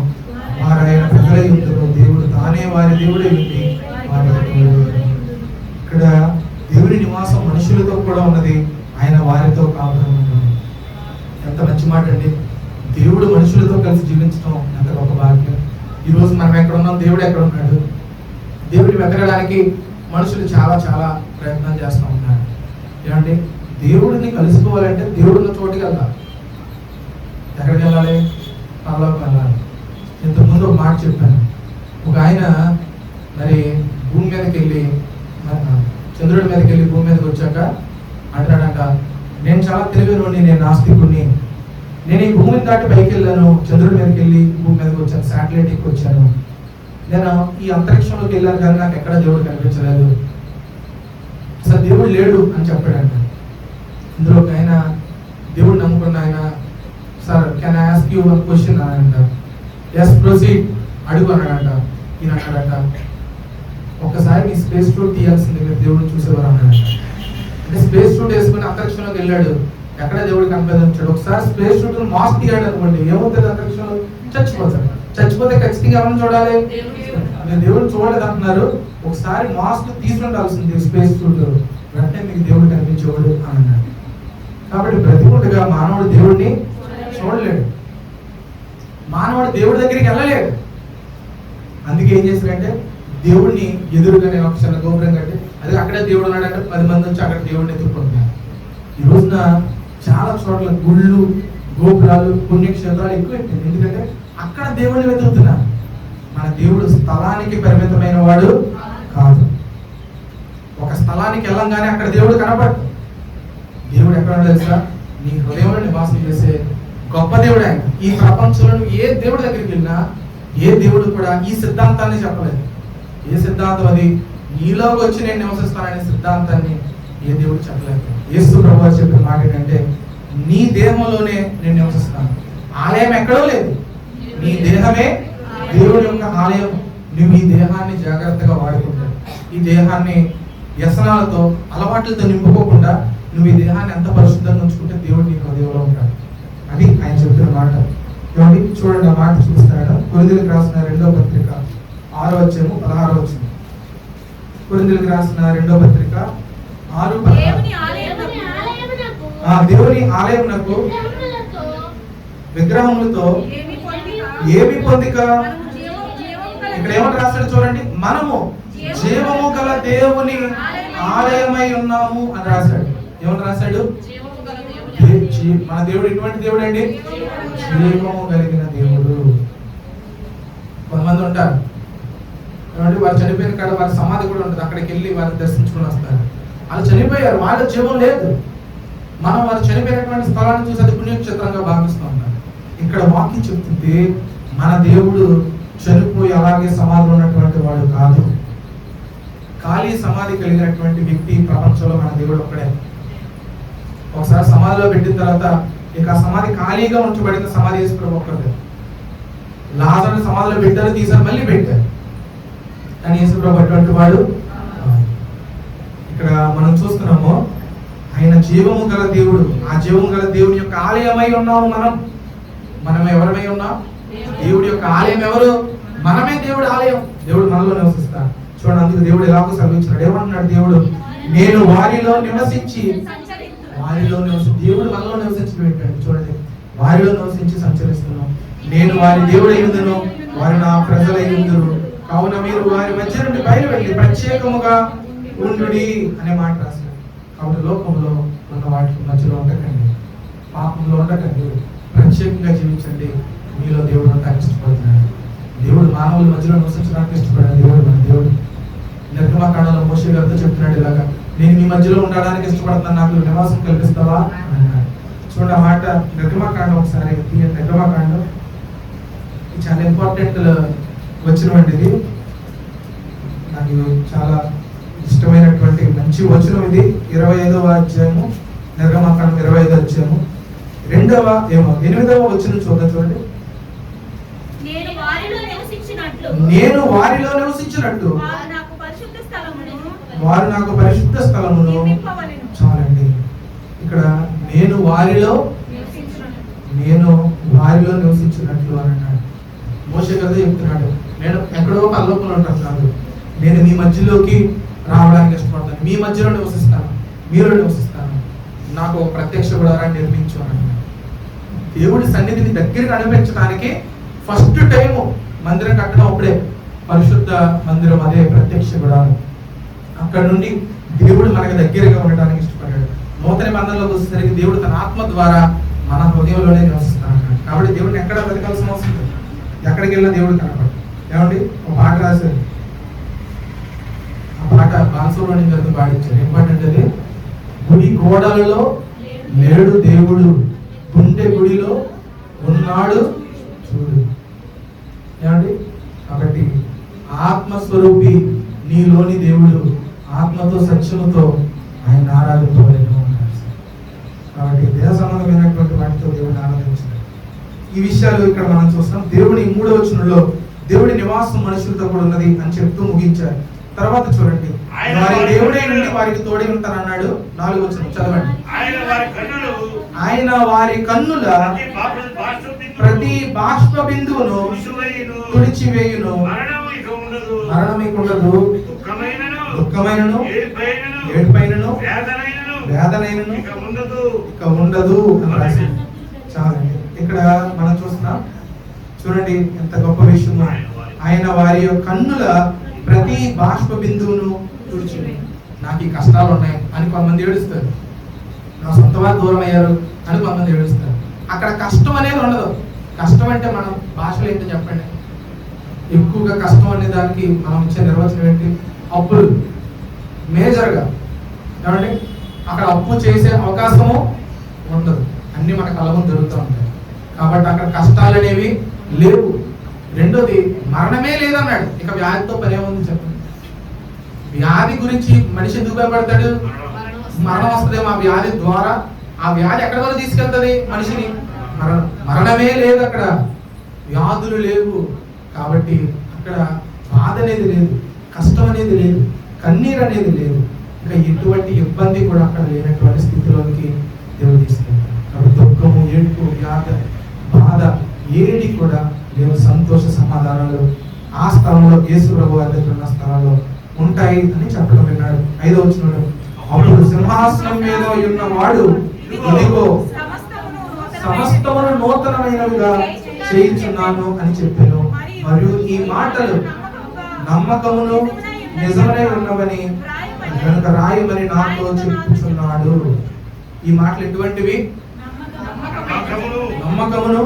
వారైన ప్రజలై ఉండును. దేవుడు తానే వారి దేవుడై ఉండి వారి. ఇక్కడ దేవుని నివాసం మనుషులతో కూడా ఉన్నది, ఆయన వారితో కాపురం ఉండెను. ఎంత మంచి మాట అండి. దేవుడు మనుషులతో కలిసి జీవించడం ఎంత గొప్ప భాగ్యం. ఈరోజు మనం ఎక్కడ ఉన్నాం, దేవుడు ఎక్కడ ఉన్నాడు? దేవుడిని వెతకడానికి మనుషులు చాలా చాలా ప్రయత్నం చేస్తూ ఉంటారు. ఏమంటే దేవుడిని కలుసుకోవాలంటే దేవుడున్న చోటుకి వెళ్ళాలి. ఎక్కడికి వెళ్ళాలి? పరలోకి వెళ్ళాలి. ఇంతకుముందు ఒక మాట చెప్పాను. ఒక ఆయన మరి భూమి మీదకి వెళ్ళి, చంద్రుడి మీదకి వెళ్ళి భూమి మీదకి వచ్చాక అంటాడంట, నేను చాలా తెలివైనోడిని, నేను నాస్తికుడిని, నేను ఈ భూమిని దాటి పైకి వెళ్ళాను, చంద్రుడి మీదకి వెళ్ళి భూమి మీదకి వచ్చాను, శాటిలైట్ ఎక్కి వచ్చాను, నేను ఈ అంతరిక్షంలోకి వెళ్ళాను కానీ నాకు ఎక్కడ దేవుడు కనిపించలేదు, అసలు దేవుడు లేడు అని చెప్పాడంట. ఇందులో ఒక ఆయన దేవుడు నమ్ముకున్న ఆయన, sir can I ask you one question అన్నాడంట. ఎస్ ప్రొసీడ్, అడుగు అన్నాడంట. ఈయన అన్నాడంట, ఒక్కసారి మీ స్పేస్ సూట్ తీయాల్సింది, మీరు దేవుడిని చూసేవారు అన్నాడంట. అంటే స్పేస్ సూట్ వేసుకుని అంతరిక్షంలోకి వెళ్ళాడు, ఎక్కడ దేవుడు కనిపించాడు. ఒకసారి స్పేస్ సూట్ మాస్క్ తీయాడు అనుకోండి, ఏమవుతుంది? అంతరిక్షంలో చచ్చిపోతాడు. చచ్చిపోతే ఖచ్చితంగా ఎవరిని చూడాలి? మీరు దేవుడిని చూడలేదు అంటున్నారు, ఒకసారి మాస్క్ తీసుకుండాల్సింది స్పేస్ సూట్, వెంటనే మీకు దేవుడు కనిపించేవాడు అని అన్నాడు. కాబట్టి బ్రతికుండగా మానవుడు దేవుడిని చూడలేడు, మానవుడు దేవుడి దగ్గరికి వెళ్ళలేడు. అందుకే ఏం చేశారంటే దేవుడిని ఎదురుగా నేను ఒక చిన్న గోపురం కట్టి అదే అక్కడే దేవుడు ఉన్నాడంటే 10 మంది వచ్చి అక్కడ దేవుడిని ఎత్తుకుంటున్నారు. ఈ రోజున చాలా చోట్ల గుళ్ళు, గోపురాలు, పుణ్యక్షేత్రాలు ఎక్కువ పెట్టింది. ఎందుకంటే అక్కడ దేవుడిని వెతుకుతున్నారు. మన దేవుడు స్థలానికి పరిమితమైన వాడు కాదు. ఒక స్థలానికి వెళ్ళంగానే అక్కడ దేవుడు కనపడదు. దేవుడు ఎక్కడ తెలుసా? నీ హృదయంలో నివాసం చేసే గొప్ప దేవుడు ఆయన. ఈ ప్రపంచంలో ఏ దేవుడి దగ్గరికి వెళ్ళినా ఏ దేవుడు కూడా ఈ సిద్ధాంతాన్ని చెప్పలేదు. ఏ సిద్ధాంతం అది? నీలోకి వచ్చి నేను నివసిస్తాననే సిద్ధాంతాన్ని ఏ దేవుడు చెప్పలేదు. యేసు ప్రభువు చెప్పిన మాట ఏంటంటే, నీ దేహంలోనే నేను నివసిస్తాను. ఆలయం ఎక్కడో లేదు, నీ దేహమే దేవుడి యొక్క ఆలయం. నువ్వు ఈ దేహాన్ని జాగ్రత్తగా వాడుకుంటావు. ఈ దేహాన్ని వ్యసనాలతో అలవాట్లతో నింపుకోకుండా నువ్వు ఈ దేహాన్ని ఎంత పరిశుద్ధంగా ఉంచుకుంటే దేవుడు నీకు హృదయంలో ఉంటాడు. అది ఆయన చెప్పిన మాట. ఏమండి చూడండి, ఆ మాట చూస్తాడు. కొరింథీయులకు రాసిన 2వ పత్రిక 6వ అధ్యాయము 16వ వచనం. కొరింథీయులకు రాసిన 2వ పత్రిక 6:16. దేవుని ఆలయమునకు విగ్రహములతో ఏమి పొందిక. ఇక్కడ ఏమని రాస్తాడు చూడండి, మనము జీవము గల దేవుని ఆలయమై ఉన్నాము అని రాశాడు. ఏమని రాశాడు? మన దేవుడు ఎటువంటి దేవుడు అండి? జీవము కలిగిన దేవుడు. కొంతమంది ఉంటారు, వారు చనిపోయిన కాడ వారి సమాధి కూడా ఉంటుంది, అక్కడికి వెళ్ళి వారిని దర్శించుకుని వస్తారు. వాళ్ళు చనిపోయారు, వాళ్ళ జీవం లేదు. మనం వారు చనిపోయినటువంటి స్థలాన్ని చూసి అది పుణ్యక్షేత్రంగా భావిస్తూ ఉంటాం. ఇక్కడ వాక్యం చెప్తుంది, మన దేవుడు చనిపోయి అలాగే సమాధిలో ఉన్నటువంటి వాడు కాదు. ఖాళీ సమాధి కలిగినటువంటి వ్యక్తి ప్రపంచంలో మన దేవుడు ఒక్కడే. ఒకసారి సమాధిలో పెట్టిన తర్వాత ఇక సమాధి ఖాళీగా ఉంచబడిన సమాధి యేసు ప్రభు ఒక్కడే. లాజరుని సమాధిలో పెట్టారు, తీసారు, మళ్ళీ పెట్టారు. కానీ యేసు ప్రభు అటువంటి వాడు. ఇక్కడ మనం చూస్తున్నాము, ఆయన జీవము గల దేవుడు. ఆ జీవము గల దేవుని యొక్క ఆలయమై ఉన్నాము మనం ఎవరమై ఉన్నాం? దేవుడి యొక్క ఆలయం ఎవరు? మనమే దేవుడి ఆలయం. దేవుడు మనలో నివసిస్తాడు. చూడండి, అందుకు దేవుడు ఎలాగో సెలవించాడు. ఏమంటున్నాడు దేవుడు? నేను వారిలో నివసించి దేవుడు మనలో నివసించి పెట్టాడు. చూడండి, వారిలో నివసించి సంచరిస్తున్నాం. నేను వారి దేవుడై ఉందును, వారు నా ప్రజలై ఉందురు. కావున మీరు వారి మధ్య నుండి బయలు వెళ్ళి ప్రత్యేకముగా ఉండుడి అనే మాట రాశాడు. కాబట్టి లోకంలో ఉన్న వాటి మధ్యలో ఉండకండి, పాపంలో ఉండకండి, ప్రత్యేకంగా జీవించండి. మీలో దేవుడు ఉండడానికి ఇష్టపడుతున్నాడు. దేవుడు మానవుల మధ్యలో నివసించడానికి ఇష్టపడాడు. మన దేవుడు నిర్గమకాండంలో మోషే గారితో చెప్తున్నాడు ఇలాగా, నేను మీ మధ్యలో ఉండడానికి ఇష్టపడుతున్నాను, నాకు నివాసం కల్పిస్తావా అన్నాడు. చూడండి, ఆ మాట నిర్గమకాండం ఒకసారి తీయండి. నిర్గమకాండం చాలా ఇంపార్టెంట్ వచనమండి. నాకు చాలా ఇష్టమైనటువంటి మంచి వచనం ఇది. 25వ అధ్యాయము, నిర్గమకాండం 25వ అధ్యాయము 8వ వచనం చూడండి. నేను వారిలో నివసించినట్టు వారు నాకు పరిశుద్ధ స్థలమును. చాలండి, ఇక్కడ నేను వారిలో నివసించినట్లు అని అన్నాడు. మోషే గారు చెప్తున్నాడు, నేను ఎక్కడో పరలోకంలో ఉంటాను కాదు, నేను మీ మధ్యలోకి రావడానికి ఇష్టపడతాను, మీ మధ్యలో నివసిస్తాను, మీలో నివసిస్తాను, నాకు ఒక ప్రత్యక్ష గుడారాన్ని నిర్మించు అని అన్నాడు. దేవుడి సన్నిధిని దగ్గరికి అనిపించడానికి ఫస్ట్ టైము మందిరం కట్టడం అప్పుడే. పరిశుద్ధ మందిరం అదే ప్రత్యక్ష గుడారం. అక్కడ నుండి దేవుడు మనకు దగ్గరగా ఉండడానికి ఇష్టపడ్డాడు. నూతన బంధంలోకి వచ్చేసరికి దేవుడు తన ఆత్మ ద్వారా మన హృదయంలోనే నివసిస్తాడు. కాబట్టి దేవుడిని ఎక్కడ వెతకాల్సిన అవసరం లేదు, ఎక్కడికి వెళ్ళినా దేవుడు కనపడు. ఏమండి, ఒక పాట రాశారు, ఆ పాట బాన్సోలోని గారితో పాడించారు. ఏమంటే అది, గుడి గోడలలో లేడు దేవుడు, గుండె గుడిలో ఉన్నాడు చూడు. ఏమండి, కాబట్టి ఆత్మస్వరూపి నీలోని దేవుడు ఆత్మతో సత్యముతో ఆయన ఆరాధించబడిన ఉన్నాడు. కాబట్టి దేహ సంబంధమైనటువంటి వాటితో దేవుడిని ఆరాధించాడు. ఈ విషయాలు ఇక్కడ మనం చూస్తాం. దేవుని 3వ వచనంలో దేవుడి నివాసం మనుషులతో కూడా ఉన్నది అని చెప్తూ ముగించారు. తర్వాత చూడండి, వారి దేవుడే నుండి వారికి తోడై ఉంటానన్నాడు. 4వ వచనం చదవండి. ఆయన వారి కన్నుల ప్రతి బాష్ప బిందువును తుడిచివేయును, మరణం ఇక ఉండదు, దుఃఖమైనను ఏడుపైనను వేదనైనను ఇక ఉండదు అని రాసి. చాలండి, ఇక్కడ మనం చూస్తున్నాం. చూడండి ఎంత గొప్ప విషయము. ఆయన వారి కన్నుల ప్రతి బాష్ప బిందువును తుడిచివేయు. నాకు ఈ కష్టాలు ఉన్నాయి అని కొంతమంది ఏడుస్తారు, నా సొంత వారు దూరం అయ్యారు అని కొంతమంది ఏడుస్తారు. అక్కడ కష్టం అనేది ఉండదు. కష్టం అంటే మనం భాషలో ఏంటో చెప్పండి, ఎక్కువగా కష్టం అనే దానికి మనం ఇచ్చే నిర్వచనం ఏంటి? అప్పులు మేజర్గా. ఏమండి, అక్కడ అప్పు చేసే అవకాశము ఉండదు, అన్ని మన కళ్ళ ముందు జరుగుతూ ఉంటాయి. కాబట్టి అక్కడ కష్టాలు అనేవి లేవు. రెండోది మరణమే లేదన్నాడు. ఇక వ్యాధితో పని ఏముంది చెప్పండి? వ్యాధి గురించి మనిషి ఎందుకు భయపడతాడు? మరణం వస్తుందేమో ఆ వ్యాధి ద్వారా. ఆ వ్యాధి ఎక్కడ వరకు తీసుకెళ్తుంది మనిషిని? మరణమే లేదు, అక్కడ వ్యాధులు లేవు. కాబట్టి అక్కడ బాధ అనేది లేదు, కష్టం అనేది లేదు, కన్నీరు అనేది లేదు. ఇంకా ఎటువంటి ఇబ్బంది కూడా అక్కడ లేనటువంటి స్థితిలోనికి దేవుడు తీసుకెళ్తాడు. కాబట్టి దుఃఖము, ఏడుపు, వ్యాధ, బాధ ఏది కూడా లేవు. సంతోష సమాధానాలు ఆ స్థలంలో, యేసు ప్రభు వారి దగ్గర ఉన్న స్థలంలో ఉంటాయి అని చెప్పడం విన్నాడు. 5వ వచనంలో, అప్పుడు సింహాసనం మీద ఉన్నవాడు ఇదిగో సమస్తమును నూతనమైనవిగా చేయించున్నాను అని చెప్పాను. మరియు ఈ మాటలు నమ్మకమును నిజమై ఉన్నవని కనుక రాయమని నాతో చెప్పుచున్నాడు. ఈ మాటలు ఎటువంటివి? నమ్మకమును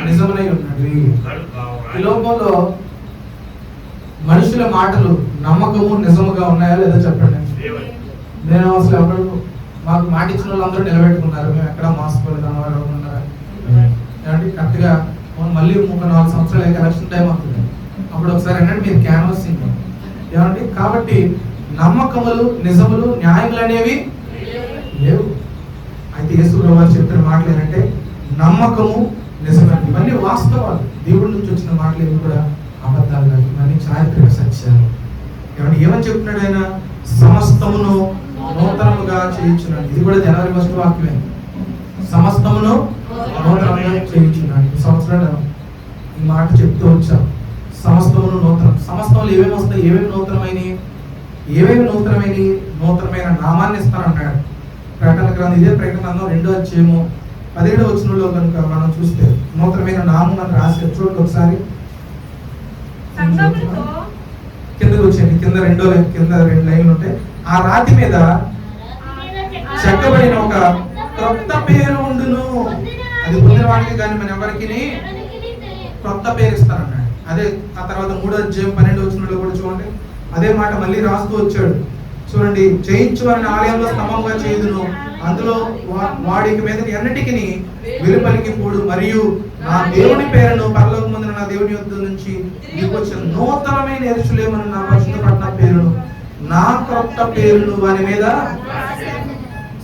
నిజమై ఉన్నవి. ఈ లోకంలో మనుషుల మాటలు నమ్మకము నిజముగా ఉన్నాయా లేదా చెప్పండి. నేను అసలు ఎవరు మాకు మాట ఇచ్చిన వాళ్ళు అందరూ నిలబెట్టుకున్నారు, మేము ఎక్కడ మోసపోలేదు అన్నవారు ఉన్నారా? ఏమంటే కరెక్ట్గా మళ్ళీ 3-4 సంవత్సరాలు ఎలక్షన్ టైం అవుతుంది, అప్పుడు ఒకసారి ఏంటంటే మీరు క్యాన్వాసింగ్ ఏమండి. కాబట్టి నమ్మకములు, నిజములు, న్యాయములు అనేవి లేవు. అయితే యేసు ప్రభువు చెప్పిన మాటలు ఏంటంటే నమ్మకము, నిజమని. ఇవన్నీ వాస్తవాలు, దేవుడి నుంచి వచ్చిన మాటలు ఏమి కూడా అబద్ధాలు కాదు, ఇవన్నీ చారిత్రక సత్యాలు. ఏమని చెప్తున్నాడు ఆయన? సమస్తమును నూతనముగా చేయించున్నాడు. ఇది కూడా జనవరి 1 వాక్యమే. సమస్తమును నూతనంగా చేయించున్నాడు. సంవత్సరాలు ఈ మాట చెప్తూ వచ్చాం. సమస్తమును నూతనం. సమస్తంలో ఏమేమి వస్తాయి? ఏమేమి నూతనమైనవి? నూతనమైన నామాన్ని ఇస్తానన్నాడు. ప్రకటన గ్రంథం, ఇదే ప్రకటన గ్రంథం 2వ అధ్యాయము 17వ వచనంలో కనుక మనం చూస్తే నూతనమైన నామం అని రాసి చూడండి ఒకసారి. కిందకు వచ్చేయండి, కింద 2 లైన్లు ఉంటాయి. ఆ రాతి మీద చెక్కబడిన ఒక క్రొత్త పేరు ఉండును. అది పొందిన వాడికి కానీ మన ఎవరికి క్రొత్త పేరు ఇస్తారన్నాడు. అదే ఆ తర్వాత 3వ అధ్యాయం 12వ వచనంలో కూడా చూడండి, అదే మాట మళ్ళీ రాస్తూ వచ్చాడు. చూడండి, జయించు వారిని ఆలయంలో స్తంభంగా చేయుదును, అందులో వాడికి మీద ఎన్నటికి వెలుపలికి పోడు. మరియు నా దేవుని పేరును పరలోకమందున నా దేవుని యొద్ద నుంచి నీకు వచ్చిన నూతనమైన యెరూషలేము నా పరిశుద్ధ పట్టణ పేరును, నా క్రొత్త పేరును వారి మీద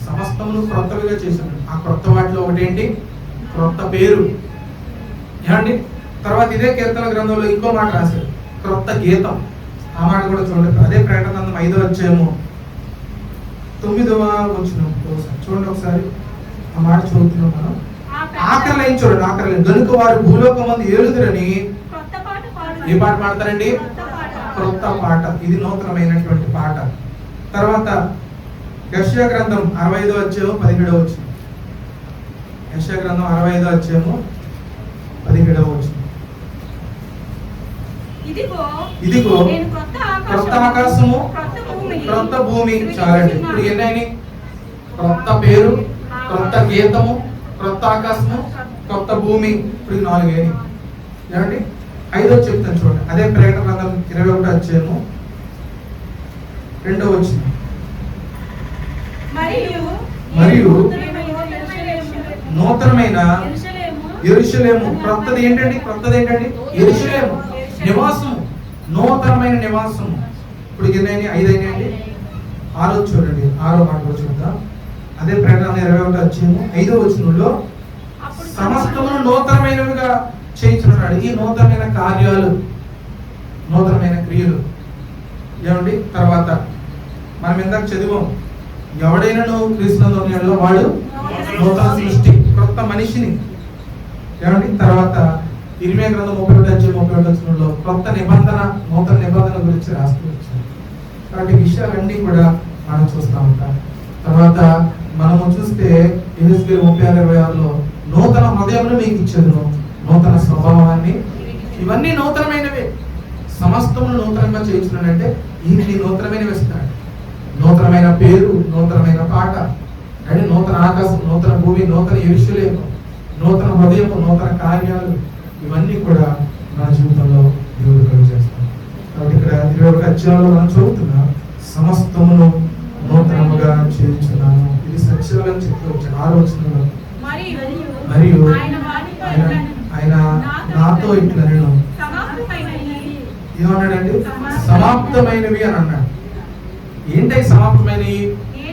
సమస్తమును క్రొత్తవిగా చేశాను. ఆ క్రొత్త వాటిలో ఒకటేంటి? క్రొత్త పేరు. ఏమండి, తర్వాత ఇదే కీర్తన గ్రంథంలో ఇంకో మాట రాశారు, క్రొత్త గీతం. ఆ మాట కూడా చూడండి. అదే ప్రకటన గ్రంథం 5వ అధ్యాయము 9వ వచనం చూడండి ఒకసారి. ఆ మాట చదువుతున్నాం మనం. ఆఖరి లైన్ చూడండి, ఆఖరి లైన్. గనుక వారు భూలోకమందు ఏలుదురని ఏ పాట పాడతారండి? క్రొత్త పాట. ఇది నూతనమైనటువంటి పాట. తర్వాత యెషయా గ్రంథం 65వ అధ్యాయం 17వ వచనం. యెషయా గ్రంథం 65వ అధ్యాయము 17వ వచనం. ఇదిగో క్రొత్త ఆకాశము, క్రొత్త భూమి. చాలండి. ఇప్పుడు ఎన్నైనా క్రొత్త పేరు, క్రొత్త గీతము, క్రొత్త ఆకాశము, క్రొత్త భూమి. ఇప్పుడు 4 అయినాయి. ఏమండి, 5వ చెప్తాను చూడండి. అదే ప్రకటన గ్రంథం 21వ అధ్యాయము 2వ వచనం. మరియు నూతనమైన యెరూషలేము. క్రొత్తది ఏంటండి? యెరూషలేము నివాసము, నూతనమైన నివాసము. ఇప్పుడు ఎన్నైనా 5 అయినాయండి. 6వ చూడండి, 6వ మాట కూడా చూద్దాం. అదే ప్రకటన 21వ అధ్యాయము 5వ వచనంలో సమస్తమును నూతనమైనవిగా చేయించున్నాడు. ఈ నూతనమైన కార్యాలు, నూతనమైన క్రియలు. ఏమండి, తర్వాత మనం ఇందాక చదివాం, ఎవడైనా క్రీస్తునందు ఉన్నాడో వాడు నూతన సృష్టి, క్రొత్త మనిషిని. ఏమండి, తర్వాత ఇర్మియా గ్రంథం 31వ అధ్యాయం 31వ వచనంలో క్రొత్త నిబంధన, నూతన నిబంధన గురించి రాస్తూ వచ్చారు. కాబట్టి విషయాలన్నీ కూడా మనం చూస్తూ ఉంటాం. తర్వాత మనము చూస్తే ఎహెజ్కేలు 36:26లో నూతన హృదయమును మీకు ఇచ్చేదను, నూతన స్వభావాన్ని. ఇవన్నీ నూతనమైనవే. సమస్తమును నూతనంగా చేయించున్నాడంటే ఇన్ని నూతనమైనవి ఇస్తాడు. నూతనమైన పేరు, నూతనమైన పాట, అంటే నూతన ఆకాశం, నూతన భూమి, నూతన యెరూషలేము, నూతన హృదయము, నూతన కార్యాలు. ఇవన్నీ కూడా మన జీవితంలో దేవుడు కలుగు చేస్తాడు. కాబట్టి ఇక్కడ 21 అధ్యాయంలో మనం చదువుతున్నాం, సమస్తమును నూతనముగా చేయించున్నాను. ఇది సత్యాలని చెప్తూ వచ్చాడు 6వ వచనంలో. మరియు ఆయన నాతో ఇట్లా నేను ఏమన్నాడండి? సమాప్తమైనవి అని అన్నాడు. ఏంటై సమాప్తమైనవి?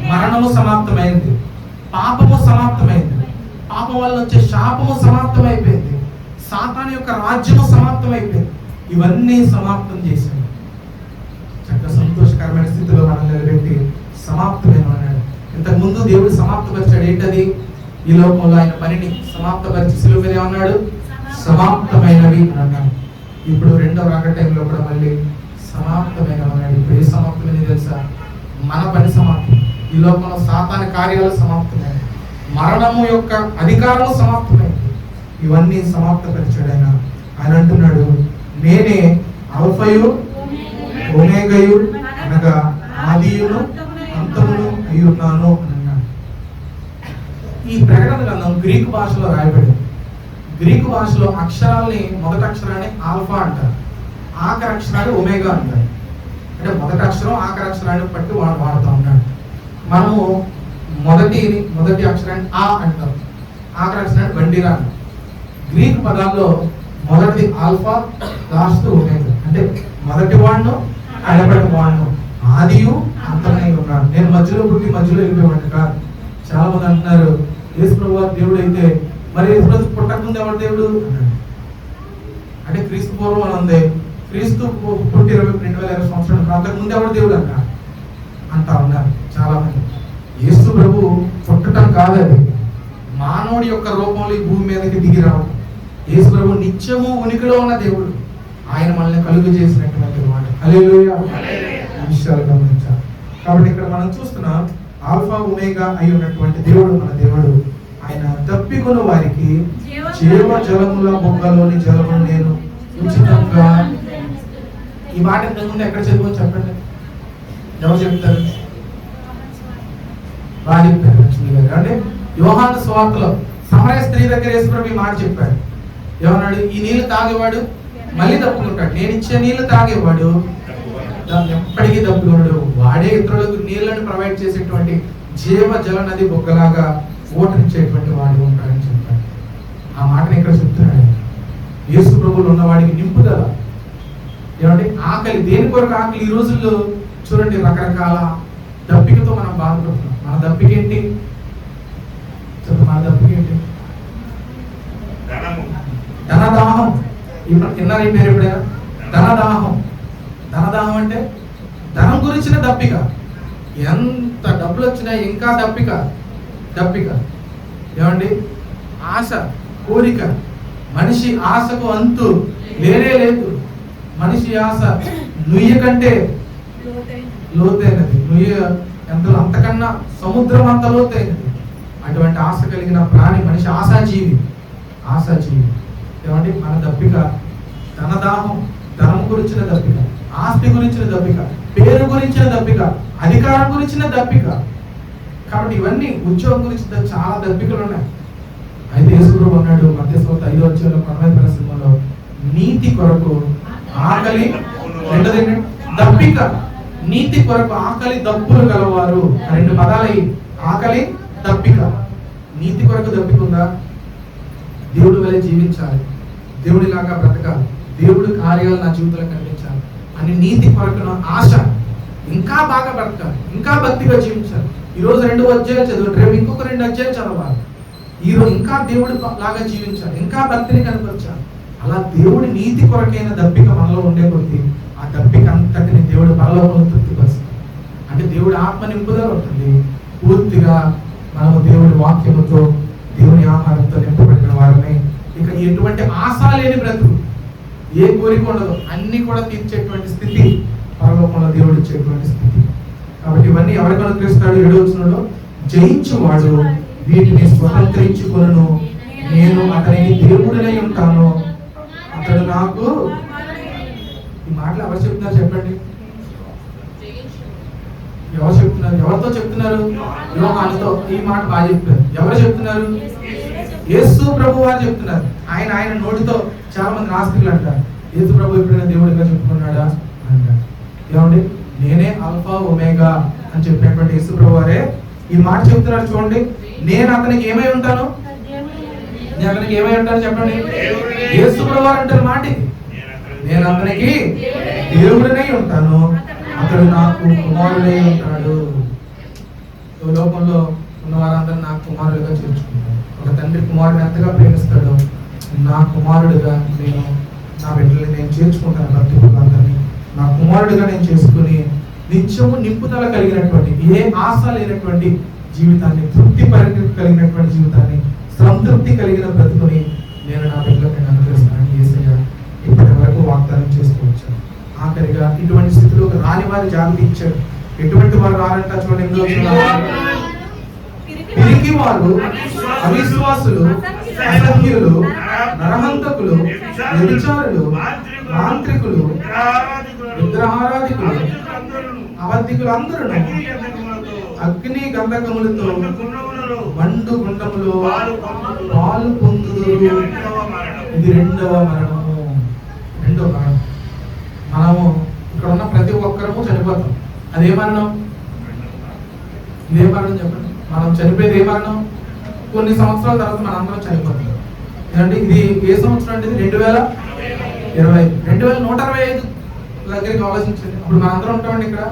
మరణము సమాప్తమైంది, పాపము సమాప్తమైంది, పాపం వల్ల వచ్చే శాపము సమాప్తమైపోయింది, సాతాను యొక్క రాజ్యము సమాప్తమైపోయింది. ఇవన్నీ సమాప్తం చేశాడు. చక్కగా సంతోషకరమైన స్థితిలో మనం నిలబెట్టి సమాప్తమైన అన్నాడు. ఇంతకు ముందు దేవుడు సమాప్తపరిచాడు. ఏంటది? ఈ లోకంలో ఆయన పనిని సమాప్తపరిచి శిలువ మీద ఏమన్నాడు? సమాప్తమైనవి అన్నాడు. ఇప్పుడు రెండవ రాక టైంలో కూడా మళ్ళీ సమాప్తమైనవి అన్నాడు. ఇప్పుడు ఏ సమాప్తమైనది తెలుసా? మన పని సమాప్తం. ఈ లోకంలో సాతాను కార్యాలు సమాప్తమైనవి, మరణము యొక్క అధికారము సమాప్తమైంది. ఇవన్నీ సమాప్తపరిచాడు ఆయన. ఆయన అంటున్నాడు, నేనే అల్ఫయు ఒమేగయు అనగా ఆదియును అంతమును అయి ఉన్నాను అని అన్నాడు. ఈ ప్రకటన గ్రంథం గ్రీకు భాషలో రాయబడింది. గ్రీకు భాషలో అక్షరాల్ని మొదటి అక్షరాన్ని ఆల్ఫా అంటారు, ఆఖరి అక్షరాన్ని ఒమేగా అంటారు. అంటే మొదటి అక్షరం ఆఖరి అక్షరాన్ని బట్టి వాడుతూ ఉన్నాడు. మనము మొదటి అక్షరాన్ని ఆ అంటాం, ఆఖరి అక్షరాన్ని బండిరా అంటాం. గ్రీకు పదాల్లో మొదటిది ఆల్ఫా, లాస్ట్ ఒమేగా. అంటే మొదటి వాడును కడపటి వాడును, ఆదియు అంతమై ఉన్నాడు. నేను మధ్యలో పుట్టి మధ్యలో వెళ్ళిపోయాడు కాదు. చాలా మంది అంటున్నారు, యేసు ప్రభువు దేవుడు అయితే మరి యేసు ప్రభు పుట్టకముందు ఎవరు దేవుడు అన్నాడు. అంటే క్రీస్తు పూర్వం అని ఉంది, క్రీస్తు పుట్టి 2000 సంవత్సరాలు అంతకుముందు ఎవరు దేవుడు అంటా ఉన్నారు చాలా మంది. యేసు ప్రభు పుట్టడం కాదు, అది మానవుడి యొక్క రూపంలో ఈ భూమి మీదకి దిగి రావడం. యేసు ప్రభు నిత్యము ఉనికిలో ఉన్న దేవుడు, ఆయన మనల్ని కలుగు చేసినటువంటి వాడు. హల్లెలూయా. ఈ విషయాలు గమనించాలి. కాబట్టి ఇక్కడ మనం చూస్తున్నాం, ఆల్ఫా ఒమేగా అయి ఉన్నటువంటి దేవుడు మన దేవుడు. ఆయన తప్పికొన్న వారికి జీవ జలముల బొగ్గలోని జలము నేను ఉచితంగా. ఈ మాట ఇంతకుముందు ఎక్కడ చదువు చెప్పండి, ఎవరు చెప్తారు? బాగా చెప్తారు లక్ష్మి గారు. అంటే యోహాను సువార్తలో సమరయ స్త్రీ దగ్గర యేసు ప్రభు ఈ మాట చెప్పాడు. ఏమన్నాడు? ఈ నీళ్లు తాగేవాడు మళ్ళీ తప్పుకుంటాడు, నేను ఇచ్చే నీళ్లు తాగేవాడు ఎప్పటికీ తప్పుకున్నాడు. వాడే ఇతరులకు నీళ్లను ప్రొవైడ్ చేసేటువంటి జీవ జల నది బొగ్గలాగా ఓటనిచ్చేటువంటి వాడు ఉంటాడని చెప్పాడు. ఆ మాటని ఇక్కడ చెప్తున్నాడు. యేసు ప్రభువులో ఉన్నవాడికి నింపుదల. ఏమంటే ఆకలి, దేని కొరకు ఆకలి? ఈ రోజుల్లో చూడండి, రకరకాల దప్పికతో మనం బాధపడుతున్నాం. మన దప్పికేంటి చెప్పు? మన దప్పికేంటి? ధనదాహం. విన్నారా ఈ పేరు ఎప్పుడైనా? ధనదాహం. ధనదాహం అంటే ధనం గురించిన దప్పిక. ఎంత డబ్బులు వచ్చినా ఇంకా దప్పిక. ఏమండి? ఆశ, కోరిక. మనిషి ఆశకు అంతు లేనే లేదు. మనిషి ఆశ నుయ్య కంటే లోతైనది. నుయ్య ఎంత అంతకన్నా సముద్రం అంత లోతైనది. అటువంటి ఆశ కలిగిన ప్రాణి మనిషి. ఆశాజీవి. ఏమండి? మన దప్పిక ధనదాహం, ధనం గురించిన దప్పిక, ఆస్తి గురించిన దప్పిక, పేరు గురించిన దప్పిక, అధికారం గురించిన దప్పిక. కాబట్టి ఇవన్నీ, ఉద్యోగం గురించి చాలా దప్పికలు ఉన్నాయి. అయితే యేసు ప్రభువు అన్నాడు మత్తయి 5:18 నీతి కొరకు ఆకలి, రెండోది దప్పిక. నీతి కొరకు ఆకలి దప్పులు గలవారు. 2 పదాలు. ఆకలి, దప్పిక. నీతి కొరకు దప్పిక ఉందా? దేవుడి వలె జీవించాలి, దేవుడిలాగా బ్రతకాలి, దేవుడి కార్యాలు నా జీవితంలో కనిపించాలి అని నీతి కొరకు ఆశ. ఇంకా బాగా బ్రతకాలి, ఇంకా భక్తిగా జీవించాలి. ఈరోజు 2 అధ్యాయాలు చదువు, రేపు ఇంకొక 2 అధ్యాయాలు చదవాలి. ఈరోజు ఇంకా దేవుడి లాగా జీవించాలి, ఇంకా భక్తిని కనపరచాలి. అలా దేవుడి నీతి కొరకైన దప్పిక మనలో ఉండే కొద్ది ఆ దప్పిక అంతటిని దేవుడు పరలోకంలో తృప్తిపరుస్తాడు. అంటే దేవుడి ఆత్మ నింపుదల ఉంటుంది. పూర్తిగా మనము దేవుడి వాక్యముతో, దేవుని ఆహారంతో నింపబడిన వారిని. ఇక ఎటువంటి ఆశ లేని బ్రతుకు, ఏ కోరిక ఉండదు, అన్ని కూడా తీర్చేటువంటి స్థితి పరలోకంలో దేవుడు ఇచ్చేటువంటి స్థితి. కాబట్టి ఇవన్నీ ఎవరికి అనుగ్రహిస్తాడు? 7వ వచనంలో, జయించువాడు వీటిని స్వతంత్రించుకొనును, నేను అతనికి దేవుడినై ఉంటాను, అతడు నాకు. ఈ మాటలు ఎవరు చెప్తున్నారు చెప్పండి? ఎవరు చెప్తున్నారు? ఎవరితో చెప్తున్నారు? యోహానుతో. ఈ మాట బాగా చెప్తారు. ఎవరు చెప్తున్నారు? యేసు ప్రభు వారు చెప్తున్నారు. ఆయన నోటితో చాలా మంది నాస్తికులు అంటారు, యేసు ప్రభు ఎప్పుడైనా దేవుడిగా చెప్పుకున్నాడా అంటాడు. ఏమండి, నేనే ఆల్ఫా ఒమేగా అని చెప్పినటువంటి యేసు ప్రభు వారే ఈ మాట చెప్తున్నారు. చూడండి, నేను అతనికి ఏమై ఉంటాను, నేను అతనికి ఏమై ఉంటాను చెప్పండి. యేసు ప్రభు వారు అంటారు మాట ఇది, నేను అతనికి దేవుడినై ఉంటాను, అతడు నాకు కుమారుడై ఉంటాడు. లోకంలో ఉన్న వారందరూ నా కుమారుడిగా చేర్చుకుంటారు. ఒక తండ్రి కుమారుడిని ఎంతగా ప్రేమిస్తాడో, నా కుమారుడిగా నేను నా బిడ్డల్ని నేను చేర్చుకుంటాను. భక్తి పిల్లలందరినీ నా కుమారుడిగా నేను చేసుకుని నిత్యము నింపుదల కలిగినటువంటి, ఏ ఆశ లేనటువంటి జీవితాన్ని, తృప్తి కలిగినటువంటి జీవితాన్ని, సంతృప్తి కలిగిన బ్రతుకుని నేను నా బిడ్డలకు నేను అనుగ్రహిస్తానని యేసయ్య ఇప్పటి వరకు వాగ్దానం చేసుకోవచ్చు. ఆఖరిగా ఇటువంటి స్థితిలోకి రాని వారి జాగ్రత్త ఇచ్చాడు. ఎటువంటి వారు రారంట చూడండి. పిరికి వారు, అవిశ్వాసులు, అసహ్యులు, నరహంతకులు, వ్యభిచారులు, మాంత్రికులు, విగ్రహారాధికులు, అబద్ధికులు అందరూ అగ్ని గంధకములతో మండు గుండములో పాలు పొందుదురు. ఇది రెండవ మరణము. రెండవ మరణం. మనము ఇక్కడ ఉన్న ప్రతి ఒక్కరము చనిపోతాం. అదే మరణం. ఇదే మరణం చెప్పండి. మనం చనిపోయేది ఏ మరణం? కొన్ని సంవత్సరాల తర్వాత మనందరం చనిపోతాం. ఏంటంటే ఇది ఏ సంవత్సరం అంటే 2020, 2125 దగ్గరికి ఆలోచించండి. అప్పుడు మనందరం ఉంటామండి ఇక్కడ.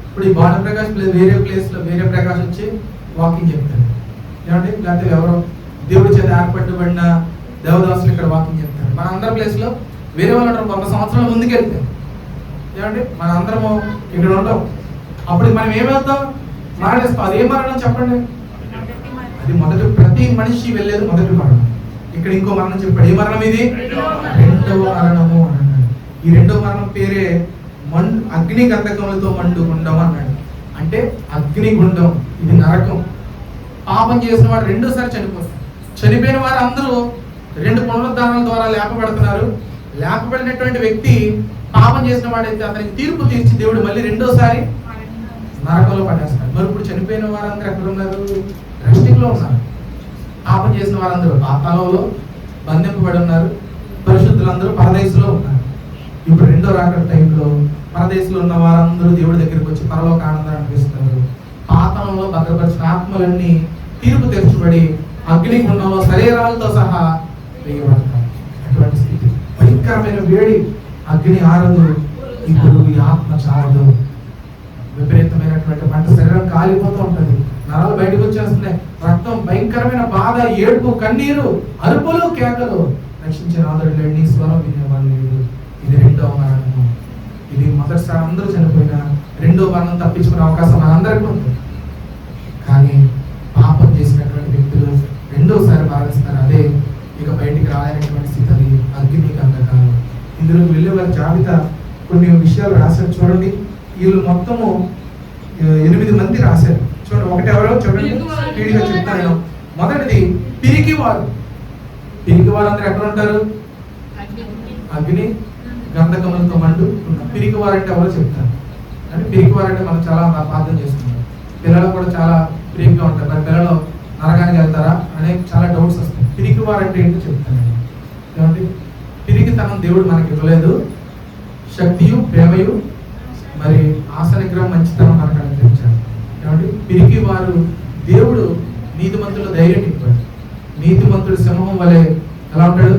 ఇప్పుడు ఈ బాణ ప్రకాష్ వేరే ప్లేస్ లో వేరే ప్రకాష్ వచ్చి వాకింగ్ చెప్తాడు. ఏమంటే లేకపోతే ఎవరో దేవుడి చేత ఏర్పడబడిన దేవదాసులు ఇక్కడ వాకింగ్ చెప్తారు. మన అందరి ప్లేస్ లో వేరే వాళ్ళు ఉంటారు. 100 సంవత్సరాల ముందుకు వెళ్తారు. ఏమంటే మన అందరము ఇక్కడ ఉంటాం. అప్పుడు మనం ఏమవుతాం? మరణిస్తాం. అదే మరణం చెప్పండి. అది మొదటి, ప్రతి మనిషి వెళ్ళేది మొదటి మరణం. ఇక్కడ ఇంకో మరణం చెప్పాడు. ఏ మరణం ఇది? రెండవ మరణము అన్నాడు. ఈ రెండవ మరణం పేరే అగ్ని గంధకములతో మండు గుండం అన్నాడు. అంటే అగ్ని గుండం, ఇది నరకం. పాపం చేసిన వాడు రెండోసారి చనిపోతారు. చనిపోయిన వారు అందరూ 2 పునరుద్ధానాల ద్వారా లేపబడుతున్నారు. లేపబడినటువంటి వ్యక్తి పాపం చేసిన వాడైతే అతనికి తీర్పు తీర్చి దేవుడు మళ్ళీ రెండోసారి నరకంలో పడేస్తారు. మరి ఇప్పుడు చనిపోయిన వారందరూ ఎక్కడ ఉన్నారు? రెస్టింగ్ లో ఉన్నారు. పాపం చేసిన వారందరూ పాతాళంలో బంధింపబడి ఉన్నారు. పరిశుద్ధులందరూ పరదేశంలో ఉన్నారు. ఇప్పుడు రెండో రాకడ టైంలో పరదేశంలో ఉన్న వారందరూ దేవుడి దగ్గరికి వచ్చి పరలోక ఆనందాన్ని అనిపిస్తారు. పాతాళంలో భద్రపరిచిన ఆత్మలన్నీ తీర్పు తెరచబడి అగ్ని గుండంలో శరీరాలతో సహా వేయబడతారు. అటువంటి స్థితి, భయంకరమైన వేడి, అగ్ని ఆరదు, ఇప్పుడు ఈ ఆత్మ చాలదు. విపరీతమైనటువంటి మంట, శరీరం కాలిపోతూ ఉంటుంది, నరాలు బయటకు వచ్చేస్తున్నాయి, రక్తం, భయంకరమైన బాధ, ఏడుపు, కన్నీరు, అరుపులు, కేకలు. రక్షించిన ఆదరణ లేడు, నీ స్వరం వినేవాళ్ళు లేడు. ఇది రెండవ మరణము. ఇది మొదటిసారి అందరూ చనిపోయిన రెండో మరణం తప్పించుకునే అవకాశం మనందరికీ ఉంది. కానీ పాపం చేసినటువంటి వ్యక్తులు రెండోసారి మరణిస్తారు. అదే ఇక బయటికి రాలేనటువంటి స్థితి. అది అగ్ని గంధకాలు. ఇందులోకి వెళ్ళే వారి జాబితా కొన్ని విషయాలు రాశారు చూడండి. వీళ్ళు మొత్తము 8 మంది రాశారు చూడండి. ఒకటి ఎవరో చూడండి, స్పీడ్గా చెప్తాను. మొదటిది పిరికివారు. పిరికివారు అందరూ ఎక్కడ ఉంటారు? అగ్ని గంధకములతో మండు. పిరికివారు అంటే ఎవరో చెప్తారు. అంటే పిరికివారు అంటే మనం చాలా ప్రార్థన చేస్తున్నాం. పిల్లలు కూడా చాలా పిరికిగా ఉంటారు. మరి పిల్లలు నరకానికి వెళ్తారా అనే చాలా డౌట్స్ వస్తాయి. పిరికివారు అంటే ఏంటో చెప్తాను. ఏమంటే పిరికితనం దేవుడు మనకి ఇవ్వలేదు. శక్తియు, ప్రేమయు, మరి ఆశనిగ్రహం, మంచితనం మనకు అనుగ్రహించాడు. ఏమంటే పిరికి వారు దేవుడు నీతిమంతులు ధైర్యం ఇవ్వడు. నీతిమంతుడు సింహం వలె ఎలా ఉంటాడు?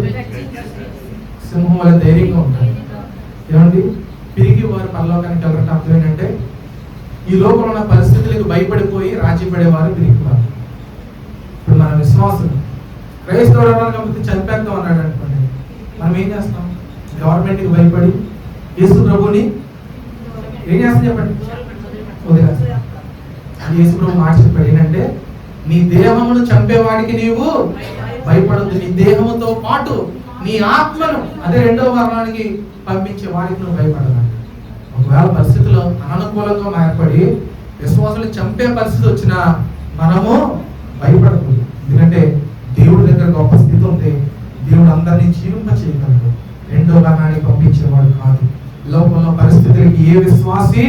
సింహం వలె ధైర్యంగా ఉంటాడు. ఏమండి పిరికి వారు పరలోకానికి వెళ్ళడం అర్థం ఏంటంటే ఈ లోకంలో ఉన్న పరిస్థితులకు భయపడిపోయి రాజీ పడేవారు పిరికి వారు. ఇప్పుడు మన విశ్వాసులు క్రైస్తవుడు కాబట్టి చనిపేద్దాం అన్నాడు అనుకోండి, మనం ఏం చేస్తాం? గవర్నమెంట్కి భయపడి యేసు ప్రభుని ఏం చేస్తాం చెప్పండి? వదిలేస్తాం. యేసు ప్రభు మాట చెప్పాడు ఏంటంటే, నీ దేహమును చంపేవాడికి నీవు భయపడద్దు, నీ దేహముతో పాటు నీ ఆత్మను, అదే రెండవ మరణానికి పంపించే వాడికి నువ్వు భయపడదు. ఒకవేళ పరిస్థితులు అననుకూలంగా మారిపడి విశ్వాసులు చంపే పరిస్థితి వచ్చినా మనము భయపడకూడదు. ఎందుకంటే దేవుడి దగ్గర గొప్ప స్థితి ఉంది. దేవుడు అందరినీ జీవింప చేయగలడు. రెండో మరణానికి పంపించేవాడు కాదు. లోకంలో పరిస్థితులకి ఏ విశ్వాసి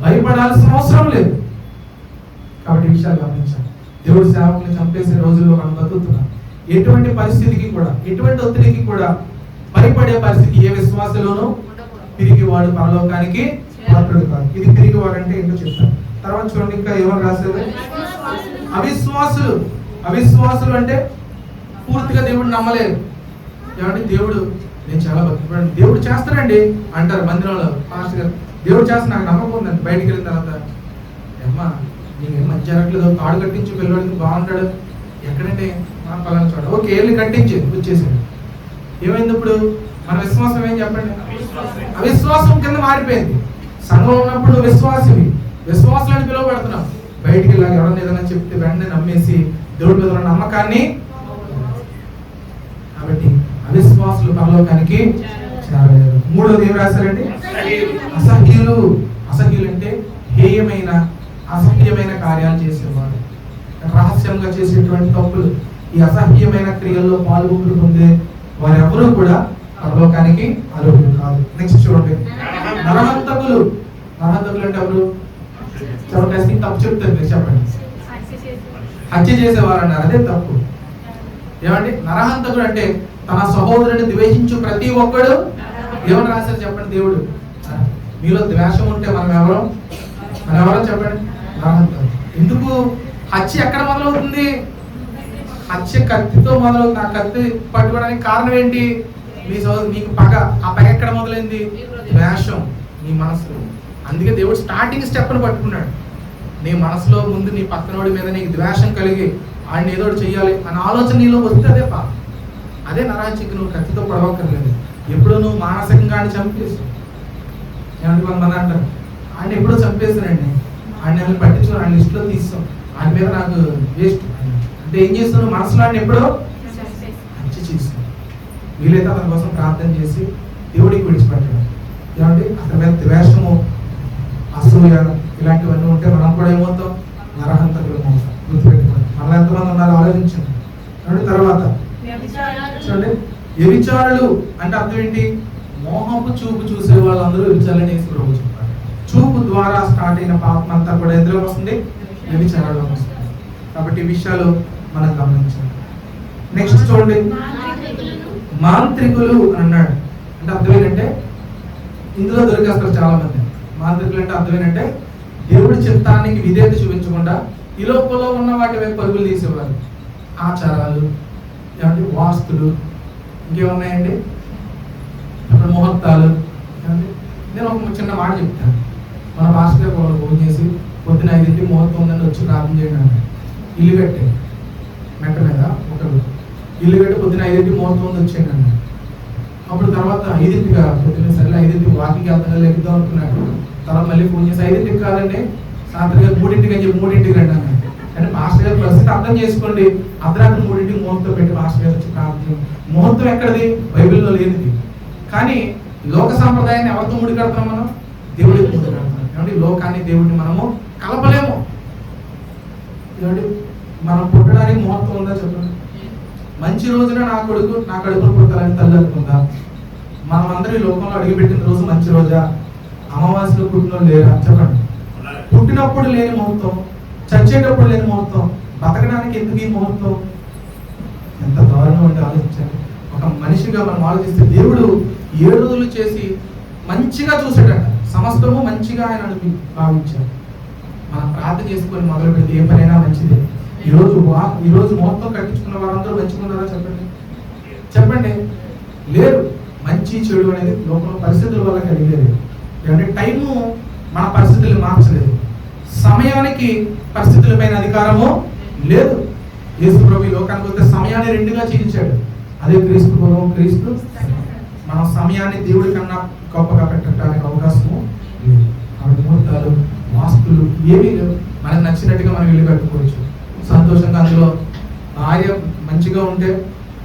భయపడాల్సిన అవసరం లేదు. కాబట్టి ఈ విషయాలు గమనించాలి. దేవుడి సేవకుని చంపేసే రోజుల్లో మనం బతుకుతున్నాం. ఎటువంటి పరిస్థితికి కూడా, ఎటువంటి ఒత్తిడికి కూడా భయపడే పరిస్థితి ఏ విశ్వాసలోనూ పిరిగివాడు పరలోకానికి పాత్రుడు కాదు. ఇది పిరిగివాడు అంటే ఏంటో చెప్తాను. తర్వాత చూడండి, ఇంకా ఏమని రాశారు? అవిశ్వాసులు. అవిశ్వాసులు అంటే పూర్తిగా దేవుడు నమ్మలేరు. ఏమంటే దేవుడు నేను చాలా భక్తిపడి దేవుడు చేస్తాడండి అంటారు మందిరంలో. పాస్టర్ గారు దేవుడు చేస్తా నాకు నమ్మకం ఉందండి. బయటికి వెళ్ళిన తర్వాత అమ్మా నీకేం మంచి జరగట్లేదు, తాడు కట్టించి పిల్లవాడికి బాగుంటాడు ఎక్కడంటే మా పలానా చోట. ఓకే వెళ్ళి కట్టించి వచ్చేసాడు. ఏమైంది ఇప్పుడు? మన విశ్వాసం ఏం చెప్పండి? అవిశ్వాసం కింద మారిపోయింది. సంఘం ఉన్నప్పుడు విశ్వాసివి, విశ్వాసాన్ని పిలువబడుతున్నాం. బయటికి వెళ్ళాలి ఎవరైనా ఏదైనా చెప్తే వెంటనే నమ్మేసి దేవుడి మీద ఉన్న నమ్మకాన్ని. కాబట్టి అవిశ్వాసులు పరలోకానికి చేరలేరు. మూడోది ఏం రాశారండి? అసహ్యులు. అసహ్యులు అంటే హేయమైన అసహ్యమైన కార్యాలు చేసేవారు, రహస్యంగా చేసేటువంటి తప్పులు. ఈ అసహ్యమైన క్రియల్లో పాల్గొంటూ పొందే వారెవరూ కూడా పరలోకానికి అర్హులు కాదు. నెక్స్ట్ చూడండి, నరహంతకులు. నరహంతకులు అంటే ఎవరు? చెప్పండి, తప్పు చెప్తారు మీరు చెప్పండి. హత్య చేసేవారు అన్నారు, అదే తప్పు. ఏమండి? నరహంతకుడు అంటే తన సహోదరుని ద్వేషించు ప్రతి ఒక్కడు. ఏమని రాశారు చెప్పండి దేవుడు? మీలో ద్వేషం ఉంటే మనం ఎవరో చెప్పండి? నరహంతకుడు. ఎందుకు? హత్య ఎక్కడ మొదలవుతుంది? హత్య కత్తితో మొదలవుతుంది. ఆ కత్తి పట్టుకోవడానికి కారణం ఏంటి? మీ సహోదరు మీకు పగ. ఆ పగ ఎక్కడ మొదలైంది? ద్వేషం నీ మనసులో. అందుకే దేవుడు స్టార్టింగ్ స్టెప్ను పట్టుకున్నాడు. నీ మనసులో ముందు నీ పక్కనోడి మీద నీకు ద్వేషం కలిగి ఆయన ఏదో చెయ్యాలి అన్న ఆలోచన నీలో వస్తే అదే పాపం. అదే నరహత్యకి. నువ్వు కత్తితో పడవక్కర్లేదు. ఎప్పుడో నువ్వు మానసికంగా ఆయన చంపేసి. ఏమంటే కొంతమంది అంటారు ఆయన ఎప్పుడో చంపేస్తానండి, ఆయన పట్టించుకుని ఆయన లిస్టులో తీస్తాం, ఆయన మీద నాకు వేస్ట్ అంటే ఏం చేస్తున్నావు? మనసులో ఆయన ఎప్పుడో హత్య చేస్తాం. వీలైతే అతని కోసం ప్రార్థన చేసి దేవుడికి విడిచిపెట్టడం. ఏమంటే అతని మీద ద్వేషము, అసూయ ఇలాంటివన్నీ ఉంటే మనం కూడా ఏమవుతాం? నరహంతకులు అవుతాం. గుర్తుపెట్టుకోండి. మనలో ఎంతమంది ఉన్నారు ఆలోచించండి. తర్వాత చూడండి, వ్యభిచారులు అంటే అర్థం ఏంటి? మోహపు చూపు చూసే వాళ్ళందరూ వ్యభిచారులని యేసు ప్రభువు చెప్పారు. చూపు ద్వారా స్టార్ట్ అయిన పాపం అంతా కూడా ఎందులో వస్తుంది? వ్యభిచారంలో వస్తుంది. కాబట్టి ఈ విషయాలు మనం గమనించాలి. నెక్స్ట్ చూడండి, మాంత్రికులు అన్నాడు. అంటే అర్థం ఏంటంటే ఇందులో దొరికేస్తారు చాలా మంది. మాంత్రికులు అంటే అర్థం ఏంటంటే దేవుడి చిత్తానికి విధేయత చూపించకుండా ఈ లోపల ఉన్న వాటి వైపు పరుగులు తీసేవారు. ఆచారాలు, ఏమంటే వాస్తులు, ఇంకేమున్నాయండి అక్కడ ముహూర్తాలు. నేను ఒక చిన్న మాట చెప్తాను. మన భాషలో వాళ్ళు ఫోన్ చేసి పొద్దున 5 ముహూర్తం ఉందని వచ్చి ప్రార్థన చేయండి అంటే ఇల్లు కట్టే మెట్ట మీద ఒకరు ఇల్లు కట్టి పొద్దున 5 ముహూర్తం ఉంది వచ్చేయండి అన్నాడు. అప్పుడు తర్వాత 5గా పొద్దున్న సరే 5 వాకింగ్ వెళ్తాను లెక్కుదాం అనుకున్నాడు. తర్వాత మళ్ళీ ఫోన్ చేసి 5 కాదండి సాయంత్రం 3 అని చెప్పి 3 రండి అన్నాడు. అంటే మాస్టర్ గారి పరిస్థితి అర్థం చేసుకోండి. అర్ధరాత్రి 3 ముహూర్తం పెట్టి మాస్టర్ గారు వచ్చి ప్రార్థన. ముహూర్తం ఎక్కడిది? బైబిల్లో లేనిది. కానీ లోక సాంప్రదాయాన్ని ఎవరితో ముడి కడతాం? మనం దేవుడికి ముడి కడతాం. ఏమంటే లోకాన్ని దేవుడిని మనము కలపలేము. ఏమంటే మనం పుట్టడానికి ముహూర్తం ఉందా చెప్పండి? మంచి రోజున నా కడుపును పుట్టాలని తల్లి అనుకుందా? మనం అందరూ ఈ లోకంలో అడుగుపెట్టిన రోజు మంచి రోజా? అమావాస్యలో పుట్టిన లేరా చెప్పండి? పుట్టినప్పుడు లేని ముహూర్తం, చచ్చేటప్పుడు లేని ముహూర్తం, బతకడానికి ఎందుకు ఈ ముహూర్తం? ఎంత దారుణం అంటే ఆలోచించండి. ఒక మనిషిగా మనం ఆలోచిస్తే దేవుడు 7 రోజులు చేసి మంచిగా చూసాడట. సమస్తము మంచిగా ఆయన భావించాడు. మనం ప్రార్థన చేసుకొని మొదలు పెడితే ఏ పనైనా మంచిదే. ఈరోజు మొత్తం కట్టించుకున్న వారందరూ మంచిగున్నారా చెప్పండి? లేరు. మంచి చెడు అనేది లోకంలో పరిస్థితుల వల్ల కలిగేది. ఏమంటే టైము మన పరిస్థితులు మార్చలేదు. సమయానికి పరిస్థితులపైన అధికారము లేదు. యేసు ప్రభు ఈ లోకానికి వస్తే సమయాన్ని 2గా చీల్చాడు. అదే క్రీస్తు పూర్వం, క్రీస్తు. మనం సమయాన్ని దేవుడి కన్నా గొప్పగా పెట్టడానికి అవకాశము లేదు. కాబట్టి ముహూర్తాలు, వాస్తులు ఏమీ లేవు. మనకు నచ్చినట్టుగా మనం ఇల్లు కట్టుకోవచ్చు సంతోషంగా. అందులో భార్య మంచిగా ఉంటే,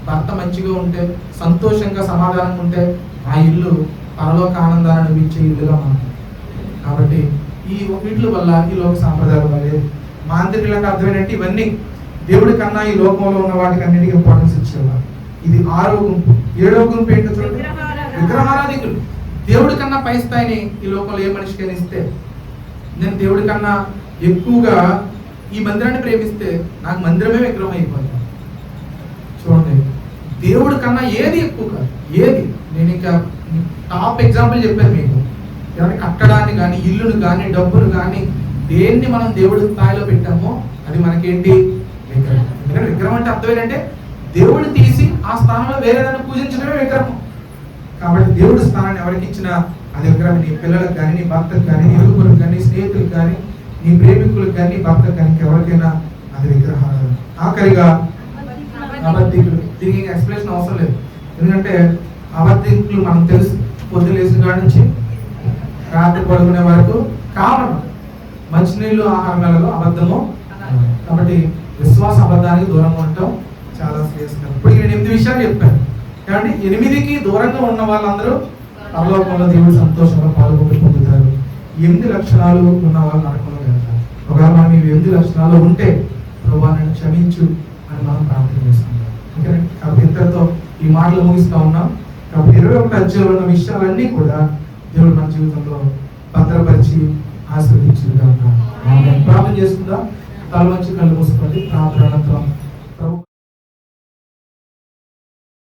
భర్త మంచిగా ఉంటే, సంతోషంగా సమాధానంగా ఉంటే ఆ ఇల్లు పరలోక ఆనందాన్ని అనిపించే ఇల్లుగా మనం. కాబట్టి ఈ వీటి వల్ల ఈ లోక సాంప్రదాయాల వల్ల మాంత్రికులకు అర్థమైనట్టు ఇవన్నీ దేవుడి కన్నా ఈ లోకంలో ఉన్న వాటికి అన్నిటికీ ఇంపార్టెన్స్ ఇచ్చేవారు. ఇది 6వ గుంపు. 7వ గుంపు ఏంటో చూడండి, విగ్రహారాధికులు. దేవుడి కన్నా పై స్థాయిని ఈ లోకంలో ఏ మనిషికైనా ఇస్తే, నేను దేవుడి కన్నా ఎక్కువగా ఈ మందిరాన్ని ప్రేమిస్తే నాకు మందిరమే విగ్రహం అయిపోతుంది. చూడండి, దేవుడి కన్నా ఏది ఎక్కువ కాదు. ఏది, నేను ఇంకా టాప్ ఎగ్జాంపుల్ చెప్పాను మీకు. ఏమంటే కట్టడాన్ని కానీ, ఇల్లును కానీ, డబ్బును కానీ, దేన్ని మనం దేవుడి స్థాయిలో పెట్టామో అది మనకేంటి? విగ్రహం. ఎందుకంటే విగ్రహం అంటే అర్థం ఏంటంటే దేవుడిని తీసి ఆ స్థానంలో వేరే దాన్ని పూజించడమే విగ్రహం. కాబట్టి దేవుడి స్థానాన్ని ఎవరికి ఇచ్చినా అది విగ్రహం. నీ పిల్లలకు కానీ, నీ భర్తకు కానీ, నీ ఇరుగురికి కానీ, స్నేహితులకు కానీ, నీ ప్రేమికులకు కానీ, భర్తకు కానీ, ఎవరికైనా అది విగ్రహాలు. ఆఖరిగా అబద్ధికులు. దీనికి ఎక్స్ప్లెనేషన్ అవసరం లేదు. ఎందుకంటే అబద్ధికులు మనం తెలుసు, పొద్దున లేచిన కాడి నుంచి రాత్రి పడుకునే వరకు కారణం మంచినీళ్ళు ఆహారాలలో అబద్ధము. కాబట్టి విశ్వాస అబద్ధానికి దూరంగా ఉండటం చాలా శ్రేయస్కరం. ఇప్పుడు నేను 8 విషయాలు చెప్పాను. కాబట్టి 8కి దూరంగా ఉన్న వాళ్ళందరూ పరలోకంలో దేవుడి సంతోషంలో పొందుతారు. 8 లక్షణాలు ఉన్న వాళ్ళు నరకంలో వెళ్తారు. ఒకవేళ మనం ఈ 8 లక్షణాలు ఉంటే ప్రభువా నన్ను క్షమించు అని మనం ప్రార్థన చేసుకుంటాం. ఓకేనా? కాబట్టి ఇంతటితో ఈ మాటలు ముగిస్తా ఉన్నాం. కాబట్టి 21 అధ్యాయంలో ఉన్న విషయాలన్నీ కూడా దేవుడు మన జీవితంలో భద్రపరిచి ఆశీర్వదించుగా ఉన్నాం. ప్రార్థన చేసుకుందాం. తల వంచి కళ్ళు మూసుకోండి. ప్రార్థన అనంతరం